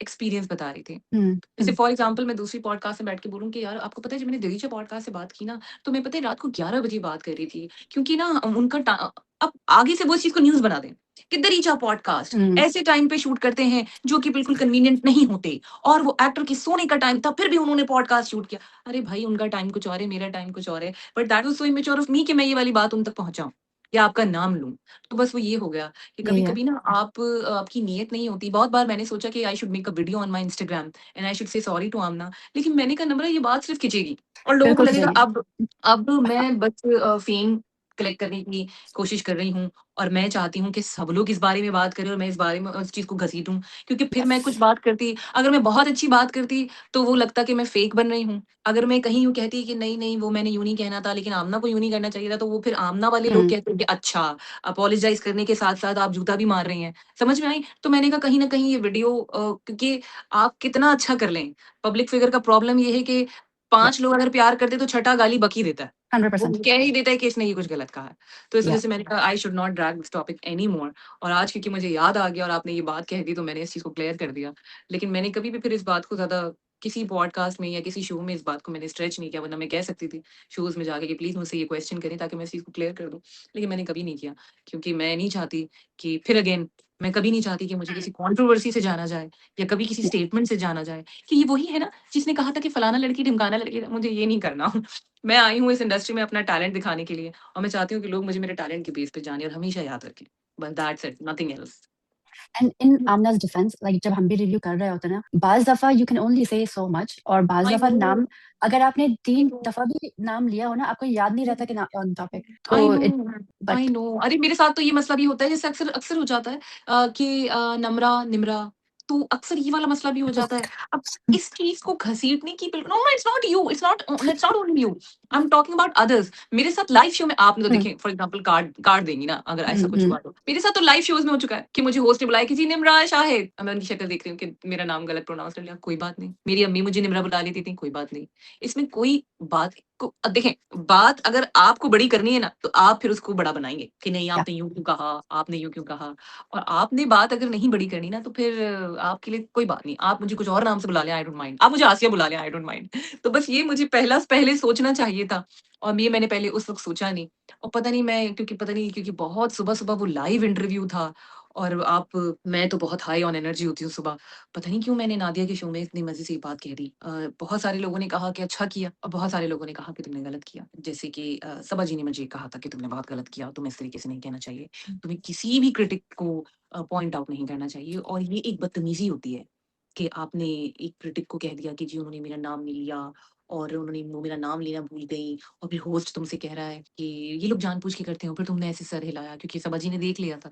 एक्सपीरियंस बता रही थी। Hmm. जैसे Hmm. फॉर एग्ज़ाम्पल मैं दूसरी पॉडकास्ट में बैठ के बोलूँ कि यार आपको पता है जब मैंने दिलीजा पॉडकास्ट से बात की ना, तो मैं पता है रात को 11 बजे बात कर रही थी। क्योंकि ना उनका अब आगे से वो इस चीज़ को न्यूज़ बना दें कि दरीचा पॉडकास्ट Hmm. ऐसे टाइम पे शूट करते हैं जो कि बिल्कुल कन्वीनिएंट नहीं होते और वो एक्टर की सोने का टाइम था, फिर भी उन्होंने पॉडकास्ट शूट किया। अरे भाई उनका टाइम कुछ और है, मेरा टाइम कुछ और है। But that was so immature of me कि मैं ये वाली बात उन तक पहुँचाऊँ या आपका नाम लूँ। तो बस वो ये हो गया कि Yeah. Yeah. कभी-कभी ना आपकी नीयत नहीं होती। बहुत बार मैंने सोचा कि I should make a video on my Instagram and I should say sorry to Aamna. लेकिन मैंने कहा नम्रा ये बात सिर्फ़ खिंचेगी और लोगों को बिल्कुल लगेगा खींचेगी। अब मैं बस फ़ेम कलेक्ट करने की कोशिश कर रही हूँ और मैं चाहती हूँ कि सब लोग इस बारे में बात करें और मैं इस बारे में उस चीज़ को घसीटूँ। क्योंकि फिर मैं कुछ Yes. बात करती अगर मैं बहुत अच्छी बात करती तो वो लगता कि मैं फ़ेक बन रही हूँ। अगर मैं कहीं यूँ कहती कि नहीं, नहीं वो मैंने यूँ नहीं कहना था लेकिन आमना को यूँ नहीं करना चाहिए था, तो वो फिर आमना वाले लोग Hmm. कहते कि अच्छा अपोलोजाइज़ करने के साथ-साथ आप जूता भी मार रही हैं। समझ में आई? तो मैंने कहा कहीं न कहीं ये वीडियो क्योंकि आप कितना अच्छा कर लें, पब्लिक फिगर का प्रॉब्लम ये है कि Yeah. 5 लोग अगर प्यार करते हैं तो छठा गाली बक ही देता है। वो 100%. कह ही देता है कि इसने ये कुछ गलत कहा है। तो इस वज़ह Yeah. से मैंने कहा I should not drag this topic any more और आज क्योंकि मुझे याद आ गया और आपने ये बात कह दी तो मैंने इस चीज़ को क्लियर कर दिया। लेकिन मैंने कभी भी फिर इस बात को ज़्यादा किसी पॉडकास्ट में या किसी शो में इस बात को मैंने स्ट्रेच नहीं किया वरना मैं कह सकती थी शोज़ में जाके कि प्लीज़ मुझसे ये क्वेश्चन करें ताकि मैं इस चीज़ को क्लियर कर दूँ। लेकिन मैंने कभी नहीं किया क्योंकि मैं नहीं चाहती कि फिर अगेन मैं कभी नहीं चाहती कि मुझे किसी कंट्रोवर्सी से जाना जाए या कभी किसी Yeah. स्टेटमेंट से जाना जाए कि ये वही है ना जिसने कहा था कि फलाना लड़की ढिमकाना लड़की मुझे ये नहीं करना। मैं आई हूँ इस इंडस्ट्री में अपना टैलेंट दिखाने के लिए और मैं चाहती हूँ कि लोग मुझे मेरे टैलेंट के बेस पे जाने और हमेशा याद रखें। बस that's it, nothing else. And in Aamna's defence like जब हम भी रिव्यू कर रहे होते हैं ना, बाज़ दफ़ा you can only say so much और बाज़ आई दफ़ा नो, नाम अगर आपने आई 3 नो। दफ़ा भी नाम लिया हो ना, आपको याद नहीं रहता कि ना ऑन टॉपिक तो I know, it I but no. अरे मेरे साथ तो ये मसला भी होता है जैसे अक्सर अक्सर हो जाता है कि नम्रा, निम्रा तो अक्सर ये वाला मसला भी हो जाता है। अब इस चीज़ को घसीटने की बिल no, no it's not you, it's not only you. I am talking about others. मेरे साथ लाइव शो में आपने तो हुँ, देखें फॉर एग्ज़ाम्पल कार्ड कार्ड देंगी ना अगर ऐसा हुँ, कुछ हुँ, हुआ तो। मेरे साथ तो लाइव शोज़ में हो चुका है कि मुझे होस्ट ने बुलाया कि जी निम्रा शाहिद। अब मैं उनकी शक्ल देख रही हूँ कि मेरा नाम गलत प्रोनाउंस कर लिया, कोई बात नहीं। मेरी अम्मी मुझे निम्रा बुला लेती थी, कोई बात नहीं। इसमें कोई बात को देखें, बात अगर आपको बड़ी करनी है ना, तो आप फिर उसको बड़ा बनाएँगे कि नहीं या आपने यूँ क्यों कहा, आपने यूँ क्यों कहा और आपने बात अगर नहीं बड़ी करनी ना, तो फिर आपके लिए कोई बात नहीं। आप मुझे कुछ और नाम से बुला लें, आई डोंट माइंड। आप मुझे आसिया बुला लें, आई डोंट माइंड। तो बस ये मुझे पहले सोचना चाहिए था और ये मैंने पहले उस वक़्त सोचा नहीं और पता नहीं क्योंकि बहुत सुबह-सुबह वो लाइव इंटरव्यू था और मैं तो बहुत हाई ऑन एनर्जी होती हूँ सुबह। पता नहीं क्यों मैंने नादिया के शो में इतनी मज़े से ये बात कह दी। बहुत सारे लोगों ने कहा कि अच्छा किया और बहुत सारे लोगों ने कहा कि तुमने गलत किया। जैसे कि सबा जी ने मुझे कहा था कि तुमने बहुत गलत किया, तुम्हें इस तरीके से नहीं कहना चाहिए। तुम्हें किसी भी क्रिटिक को पॉइंट आउट नहीं करना चाहिए और ये एक बदतमीज़ी होती है कि आपने एक क्रिटिक को कह दिया कि जी उन्होंने मेरा नाम नहीं लिया और वो मेरा नाम लेना भूल गई और फिर होस्ट तुमसे कह रहा है कि ये लोग जानबूझ के करते हो, फिर तुमने ऐसे सर हिलाया क्योंकि सबा जी ने देख लिया था।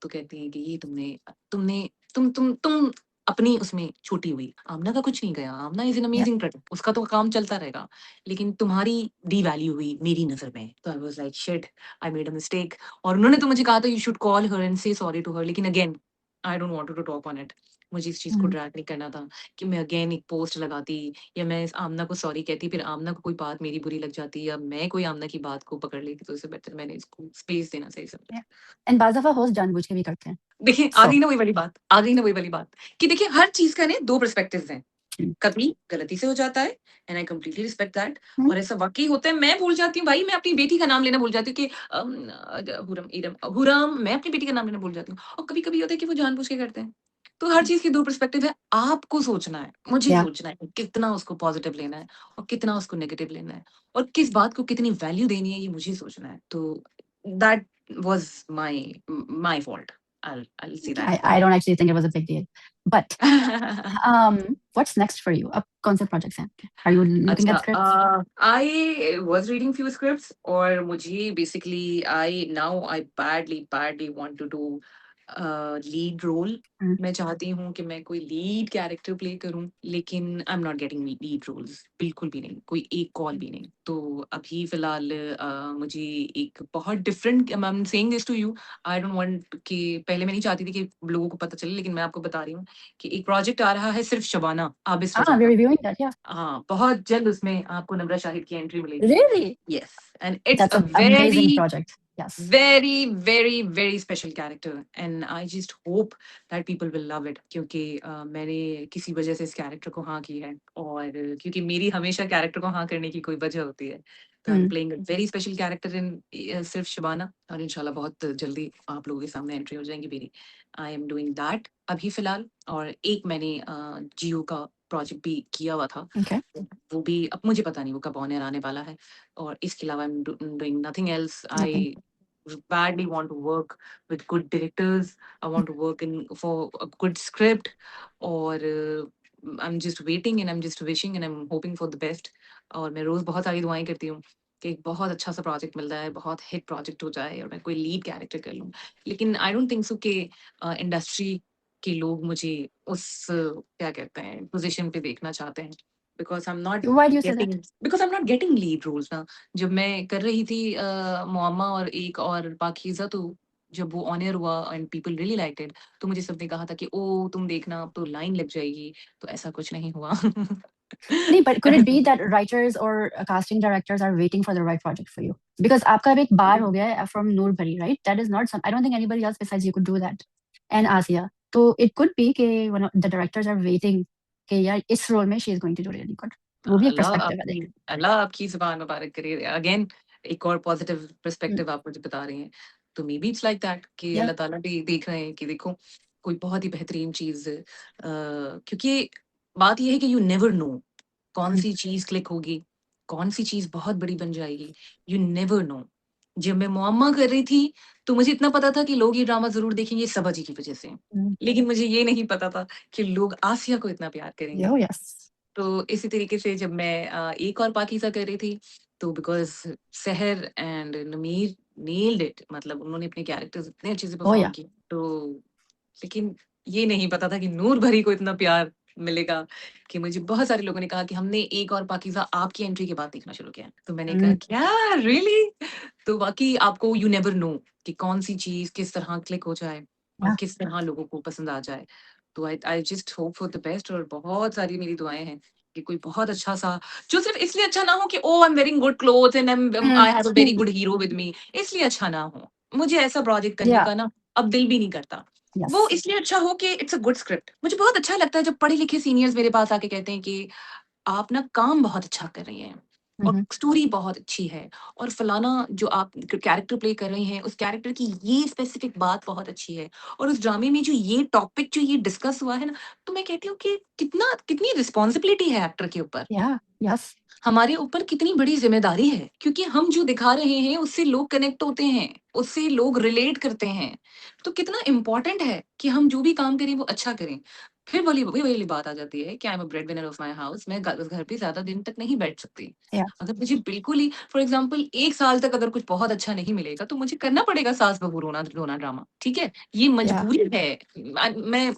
तो कहती हैं कि ये तुमने तुम अपनी उसमें छोटी हुई। आमना का कुछ नहीं गया, आमना इज़ एन या अमेजिंग प्रोडक्ट, उसका तो काम चलता रहेगा। लेकिन तुम्हारी डिवैल्यू हुई मेरी नज़र में। तो I was like shit, I made a mistake और उन्होंने तो मुझे कहा था you should call her and say sorry to her लेकिन again I don't want to talk on it. मुझे इस चीज़ को ड्रैग नहीं करना था कि मैं अगेन एक पोस्ट लगाती या मैं इस आमना को सॉरी कहती, फिर आमना को कोई बात मेरी बुरी लग जाती या मैं कोई आमना की बात को पकड़ लेती, तो इससे बेहतर मैंने इसको स्पेस देना सही समझा। एंड बाज़ दफ़ा होस्ट जानबूझ के भी करते हैं। देखिए, सो आ गई ना वही वाली बात कि देखिए हर चीज़ का ना 2 पर्सपेक्टिव्स हैं। हुँ, कभी गलती से हो जाता है and I completely respect that हुँ, और ऐसा वाक़ई होता है, मैं भूल जाती हूँ भाई, मैं अपनी बेटी का नाम लेना भूल जाती हूँ कि हुरम, इरम, हुरम, मैं अपनी बेटी का नाम लेना भूल जाती हूँ और कभी-कभी होता है कि वो जानबूझ के करते हैं। तो हर चीज़ के 2 पर्सपेक्टिव है, आपको सोचना है, मुझे या सोचना है कि कितना उसको पॉज़िटिव लेना है और कितना उसको नेगेटिव लेना है और किस बात को कितनी वैल्यू देनी है, ये मुझे सोचना है। तो that was my fault. I'll say that I point. don't actually think it was a big deal. But what's next for you? अब कौन से प्रोजेक्ट्स हैं आपके? Are you looking अच्छा, at scripts? I was reading few scripts और मुझे basically I badly want to do lead role. हुँ, मैं चाहती हूँ कि मैं कोई लीड कैरेक्टर प्ले करूँ, लेकिन I am not getting lead roles, बिल्कुल भी नहीं, कोई एक कॉल भी नहीं। तो अभी फ़िलहाल मुझे एक बहुत different, I am saying this to you, I don't want कि पहले मैं नहीं चाहती थी कि लोगों को पता चले, लेकिन मैं आपको बता रही हूँ कि एक प्रोजेक्ट आ रहा है सिर्फ शबाना आबिद रज़ा we're का। reviewing that, yeah. हाँ, बहुत जल्द उसमें आपको नम्रा शाहिद की एंट्री मिलेगी। Really? Yes, and it's That's a an amazing very, project. Yes. Very special character and I just hope that people will love it, क्योंकि मैंने किसी वजह से इस कैरेक्टर को हाँ की है और क्योंकि मेरी हमेशा कैरेक्टर को हाँ करने की कोई वजह होती है। तो I am hmm, playing a very special character in सिर्फ शबाना और इंशाल्लाह बहुत जल्दी आप लोगों के सामने एंट्री हो जाएगी मेरी। आई एम डूइंग दैट अभी फ़िलहाल और एक मैंने जियो का प्रोजेक्ट भी किया हुआ था। okay. वो भी अब मुझे पता नहीं वो कब ऑन एयर आने वाला है और इसके अलावा I am doing nothing else. Nothing. I badly want to work with good directors. I want to work in for a good script और I'm just waiting and I'm just wishing and I'm hoping for the best और मैं रोज़ बहुत सारी दुआएँ करती हूँ कि एक बहुत अच्छा सा प्रोजेक्ट मिल जाए, बहुत हिट प्रोजेक्ट हो जाए और मैं कोई लीड कैरेक्टर कर लूँ। लेकिन आई डोंट थिंक सो कि इंडस्ट्री के लोग मुझे उस क्या कहते हैं पोज़ीशन पे देखना चाहते हैं। Because I am not Why do you say that? Getting because I am not getting lead roles ना। जब मैं कर रही थी मुअम्मा और एक और पाकीज़ा, तो जब वो ऑन एयर हुआ and people really liked it, तो मुझे सबने कहा था कि ओह! तुम देखना अब तो लाइन लग जाएगी, तो ऐसा कुछ नहीं हुआ। नहीं, but could it be that writers or casting directors are waiting for the right project for you? Because आपका अब एक बार हो गया है from Noor Bari, right? That is not some. I don't think anybody else besides you could do that. And Asia. So it could be कि one of the directors are waiting कि यार इस role में she is going to do really good. वो भी एक perspective है देख. अल्लाह आपकी ज़ुबान मुबारक करे। अगेन एक और पॉज़िटिव Mm, पर्सपेक्टिव आप मुझे बता रही हैं। तो may be it's like that कि yeah. अल्लाह ताला भी देख रहे हैं कि देखो कोई बहुत ही बेहतरीन चीज़ क्योंकि बात ये है कि यू नेवर नो Mm, कौन-सी चीज़ क्लिक होगी, कौन-सी चीज़ बहुत बड़ी बन जाएगी, यू नेवर नो। जब मैं मुअम्मा कर रही थी, तो मुझे इतना पता था कि लोग ये ड्रामा ज़रूर देखेंगे सबा जी की वज़ह से। mm. लेकिन मुझे ये नहीं पता था कि लोग आसिया को इतना प्यार करेंगे। Oh yes. तो इसी तरीके से जब मैं एक और पाकीज़ा कर रही थी, तो बिकॉज़ सहर एंड नमीर नेल्ड इट, मतलब उन्होंने अपने कैरेक्टर्स इतने अच्छे से Oh परफ़ॉर्म yeah. किए। तो लेकिन ये नहीं पता था कि नूर भरी को इतना प्यार मिलेगा कि मुझे बहुत सारे लोगों ने कहा कि हमने एक और पाकीज़ा आपकी एंट्री के बाद देखना शुरू किया है। तो मैंने कहा Mm, क्या रियली? तो वाक़ई आपको यू नेवर नो कि कौन-सी चीज़ किस तरह क्लिक हो जाए और yeah. किस तरह लोगों को पसंद आ जाए। तो I just hope for the best और बहुत सारी मेरी दुआएँ हैं कि कोई बहुत अच्छा-सा जो सिर्फ़ इसलिए अच्छा ना हो कि oh! I am wearing good clothes and Mm, I have a very mm. Good hero with me, इसलिए अच्छा ना हो। मुझे ऐसा प्रोजेक्ट करने Yeah. का ना अब दिल भी नहीं करता। वो Yes. इसलिए अच्छा हो कि इट्स अ गुड स्क्रिप्ट। मुझे बहुत अच्छा लगता है जब पढ़े-लिखे सीनियर्स मेरे पास आके कहते हैं कि आप ना काम बहुत अच्छा कर रही हैं और Mhm. स्टोरी बहुत अच्छी है और फलाना जो आप कैरेक्टर प्ले कर रही हैं उस कैरेक्टर की ये स्पेसिफिक बात बहुत अच्छी है और उस ड्रामे में जो ये टॉपिक जो ये डिस्कस हुआ है ना, तो मैं कहती हूँ कि कितनी रिस्पॉन्सिबिलिटी है एक्टर के ऊपर, Yeah. Yes. हमारे ऊपर कितनी बड़ी ज़िम्मेदारी है, क्योंकि हम जो दिखा रहे हैं उससे लोग कनेक्ट होते हैं, उससे लोग रिलेट करते हैं। तो कितना इम्पोर्टेंट है कि हम जो भी काम करें वो अच्छा करें। फिर वही वाली बात आ जाती है कि आई am a bread winner of my house, मैं उस घर पे ज़्यादा दिन तक नहीं बैठ सकती। Yeah. अगर मुझे बिल्कुल ही फॉर एग्ज़ाम्पल 1 साल तक अगर कुछ बहुत अच्छा नहीं मिलेगा तो मुझे करना पड़ेगा सास-बहू रोना ड्रामा, ठीक है? ये Yeah. मजबूरी है।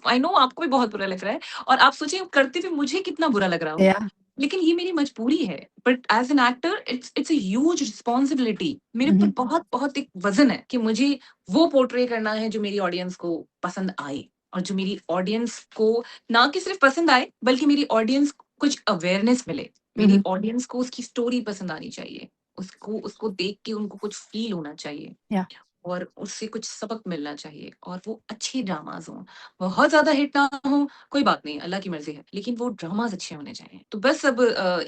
आई नो आपको भी बहुत बुरा लग रहा है और आप सोचिए करते हुए मुझे कितना बुरा लग रहा होगा। Yeah. लेकिन ये मेरी मजबूरी है। But as an actor it's a huge responsibility. मेरे ऊपर Mhm. बहुत-बहुत एक वज़न है कि मुझे वो पोर्ट्रे करना है जो मेरी ऑडियंस को पसंद आए। और जो मेरी ऑडियंस को ना कि सिर्फ पसंद आए, बल्कि मेरी ऑडियंस को कुछ अवेयरनेस मिले। मेरी Mhm. ऑडियंस को उसकी स्टोरी पसंद आनी चाहिए। उसको उसको देख के उनको कुछ फ़ील होना चाहिए। Yeah. और उससे कुछ सबक मिलना चाहिए और वो अच्छे ड्रामाज़ हों। बहुत ज़्यादा हिट ना हों, कोई बात नहीं, अल्लाह की मर्ज़ी है, लेकिन वो ड्रामाज़ अच्छे होने चाहिए। तो बस अब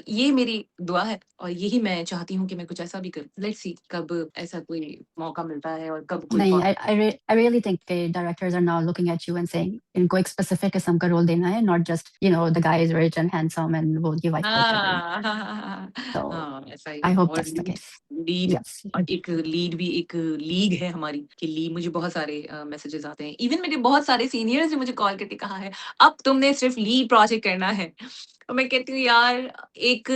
ये मेरी दुआ है और यही मैं चाहती हूँ कि मैं कुछ ऐसा भी करूँ। लेट्स सी कब ऐसा कोई मौका मिलता है और कब कोई नहीं, पॉ I really think the directors are now looking at you and saying इनको एक specific किस्म का role देना है, not just the guy is rich and handsome and वो उनकी wife को कर रही है. हाँ, हाँ, हाँ, हाँ, So हाँ, ऐसा ही I है hope और that's the case. Lead Yes. एक लीड भी एक लीग है हमारी कि लीग मुझे बहुत सारे मैसेजेस आते हैं। इवन मेरे बहुत सारे सीनियर्स ने मुझे कॉल करके कहा है, अब तुमने सिर्फ लीड प्रोजेक्ट करना है। और मैं कहती हूँ यार एक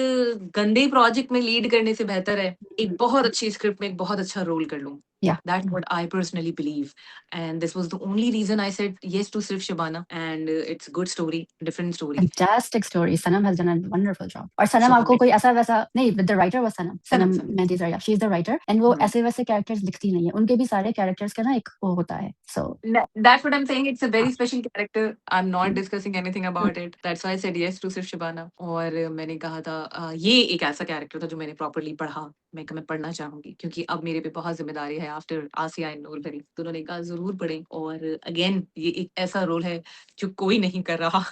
गंदे प्रोजेक्ट में लीड करने से बेहतर है, एक बहुत अच्छी स्क्रिप्ट में एक बहुत अच्छा रोल कर लूँ। Yeah. That's what I personally believe. And this was the only reason I said yes to Sirf Shabana. And it's a good story, different story. Fantastic story. Sanam has done a wonderful job. और सनम So आपको हमें कोई ऐसा वैसा नहीं, but the writer was Sanam. Sanam, Sanam Sanam. Mehndi Zarya. She is the writer. And वो Hmm. ऐसे वैसे characters लिखती नहीं है. उनके भी सारे characters का ना एक वो होता है. So That's what I'm saying. It's a very हाँ. special character. I'm not Hmm. discussing anything about it. That's why I said yes to सिर्फ शबाना. और मैंने कहा था ये एक ऐसा कैरेक्टर था जो मैंने प्रॉपर्ली पढ़ा. मैं पढ़ना चाहूंगी क्योंकि अब मेरे पे बहुत जिम्मेदारी है आफ्टर आसिया एंड नूर भरी. तो उन्होंने कहा जरूर पढ़ें और अगेन ये एक ऐसा रोल है जो कोई नहीं कर रहा.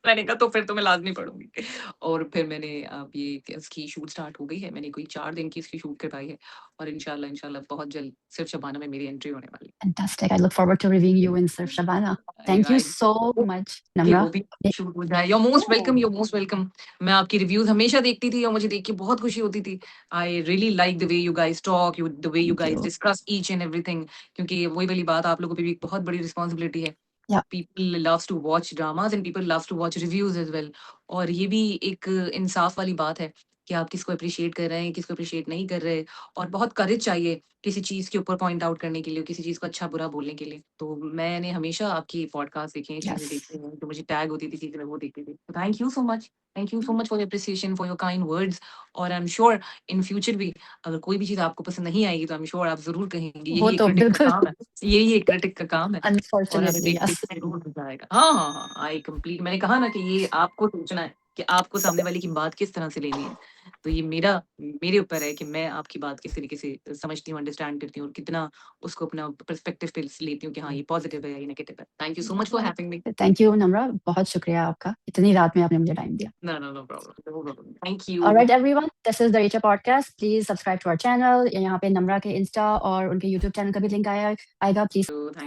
मैंने कहा तो फिर तो मैं लाजमी पढ़ूंगी और फिर मैंने अब ये इसकी शूट स्टार्ट हो गई है. मैंने कोई 4 दिन की इसकी शूट करवाई है और इंशाल्लाह इंशाल्लाह बहुत जल्द सिर्फ शबाना में मेरी एंट्री होने वाली है. Fantastic. I look forward to reviewing you in Sirf Shabana. Thank you I so much, कि वो Namra. भी शूट हो जाए. You are most welcome, you are most welcome. मैं आपकी रिव्यूज हमेशा देखती थी और मुझे देख के बहुत खुशी होती थी. I really like the way you guys talk, you the way you Thank guys you. Discuss each and everything. क्योंकि वही वाली बात, आप लोगों पे भी एक बहुत बड़ी रिस्पॉन्सिबिलिटी है. Yeah. People loves to watch dramas and people loves to watch reviews as well. और ये भी एक इंसाफ वाली बात है कि आप किसको अप्रिशिएट कर रहे हैं, किसको अप्रिशिएट नहीं कर रहे. और बहुत करेज चाहिए किसी चीज़ के ऊपर पॉइंट आउट करने के लिए, किसी चीज़ को अच्छा-बुरा बोलने के लिए. तो मैंने हमेशा आपकी पॉडकास्ट देखे हैं, चीज़ें Yes. देखी हैं, जो मुझे टैग होती थी चीज़ें मैं वो देखती थी. तो thank you so much. Thank you so much for your appreciation, for your kind words. और I am sure in future भी अगर कोई भी चीज़ आपको पसंद नहीं आएगी तो आई एम श्योर आप ज़रूर कहेंगे. वो यही एक तो क्रिटिक का बिल्कुल काम है. यही एक क्रिटिक का काम है. और आप unfortunately, देखते yes. ज़रूर हो जाएगा. हाँ, हाँ, हाँ. आई कंप्लीट मैंने कहा ना कि ये आपको सोचना है कि आपको सामने वाले की बात किस तरह से लेनी है. तो ये मेरे ऊपर है कि मैं आपकी बात किस तरीके से समझती हूँ, अंडरस्टैंड करती हूँ और कितना उसको अपना पर्सपेक्टिव पे लेती हूँ कि हाँ, ये पॉजिटिव है या ये नेगेटिव है. Thank you so much for having me. Thank you, Namra. बहुत शुक्रिया आपका. इतनी रात में आपने मुझे टाइम दिया. No, no, no problem. No problem. Thank All you. right, everyone. This is the Richa Podcast. Please subscribe to our channel. यहाँ पे नम्रा के Insta और उनके YouTube चैनल का भी लिंक आएगा. Please thank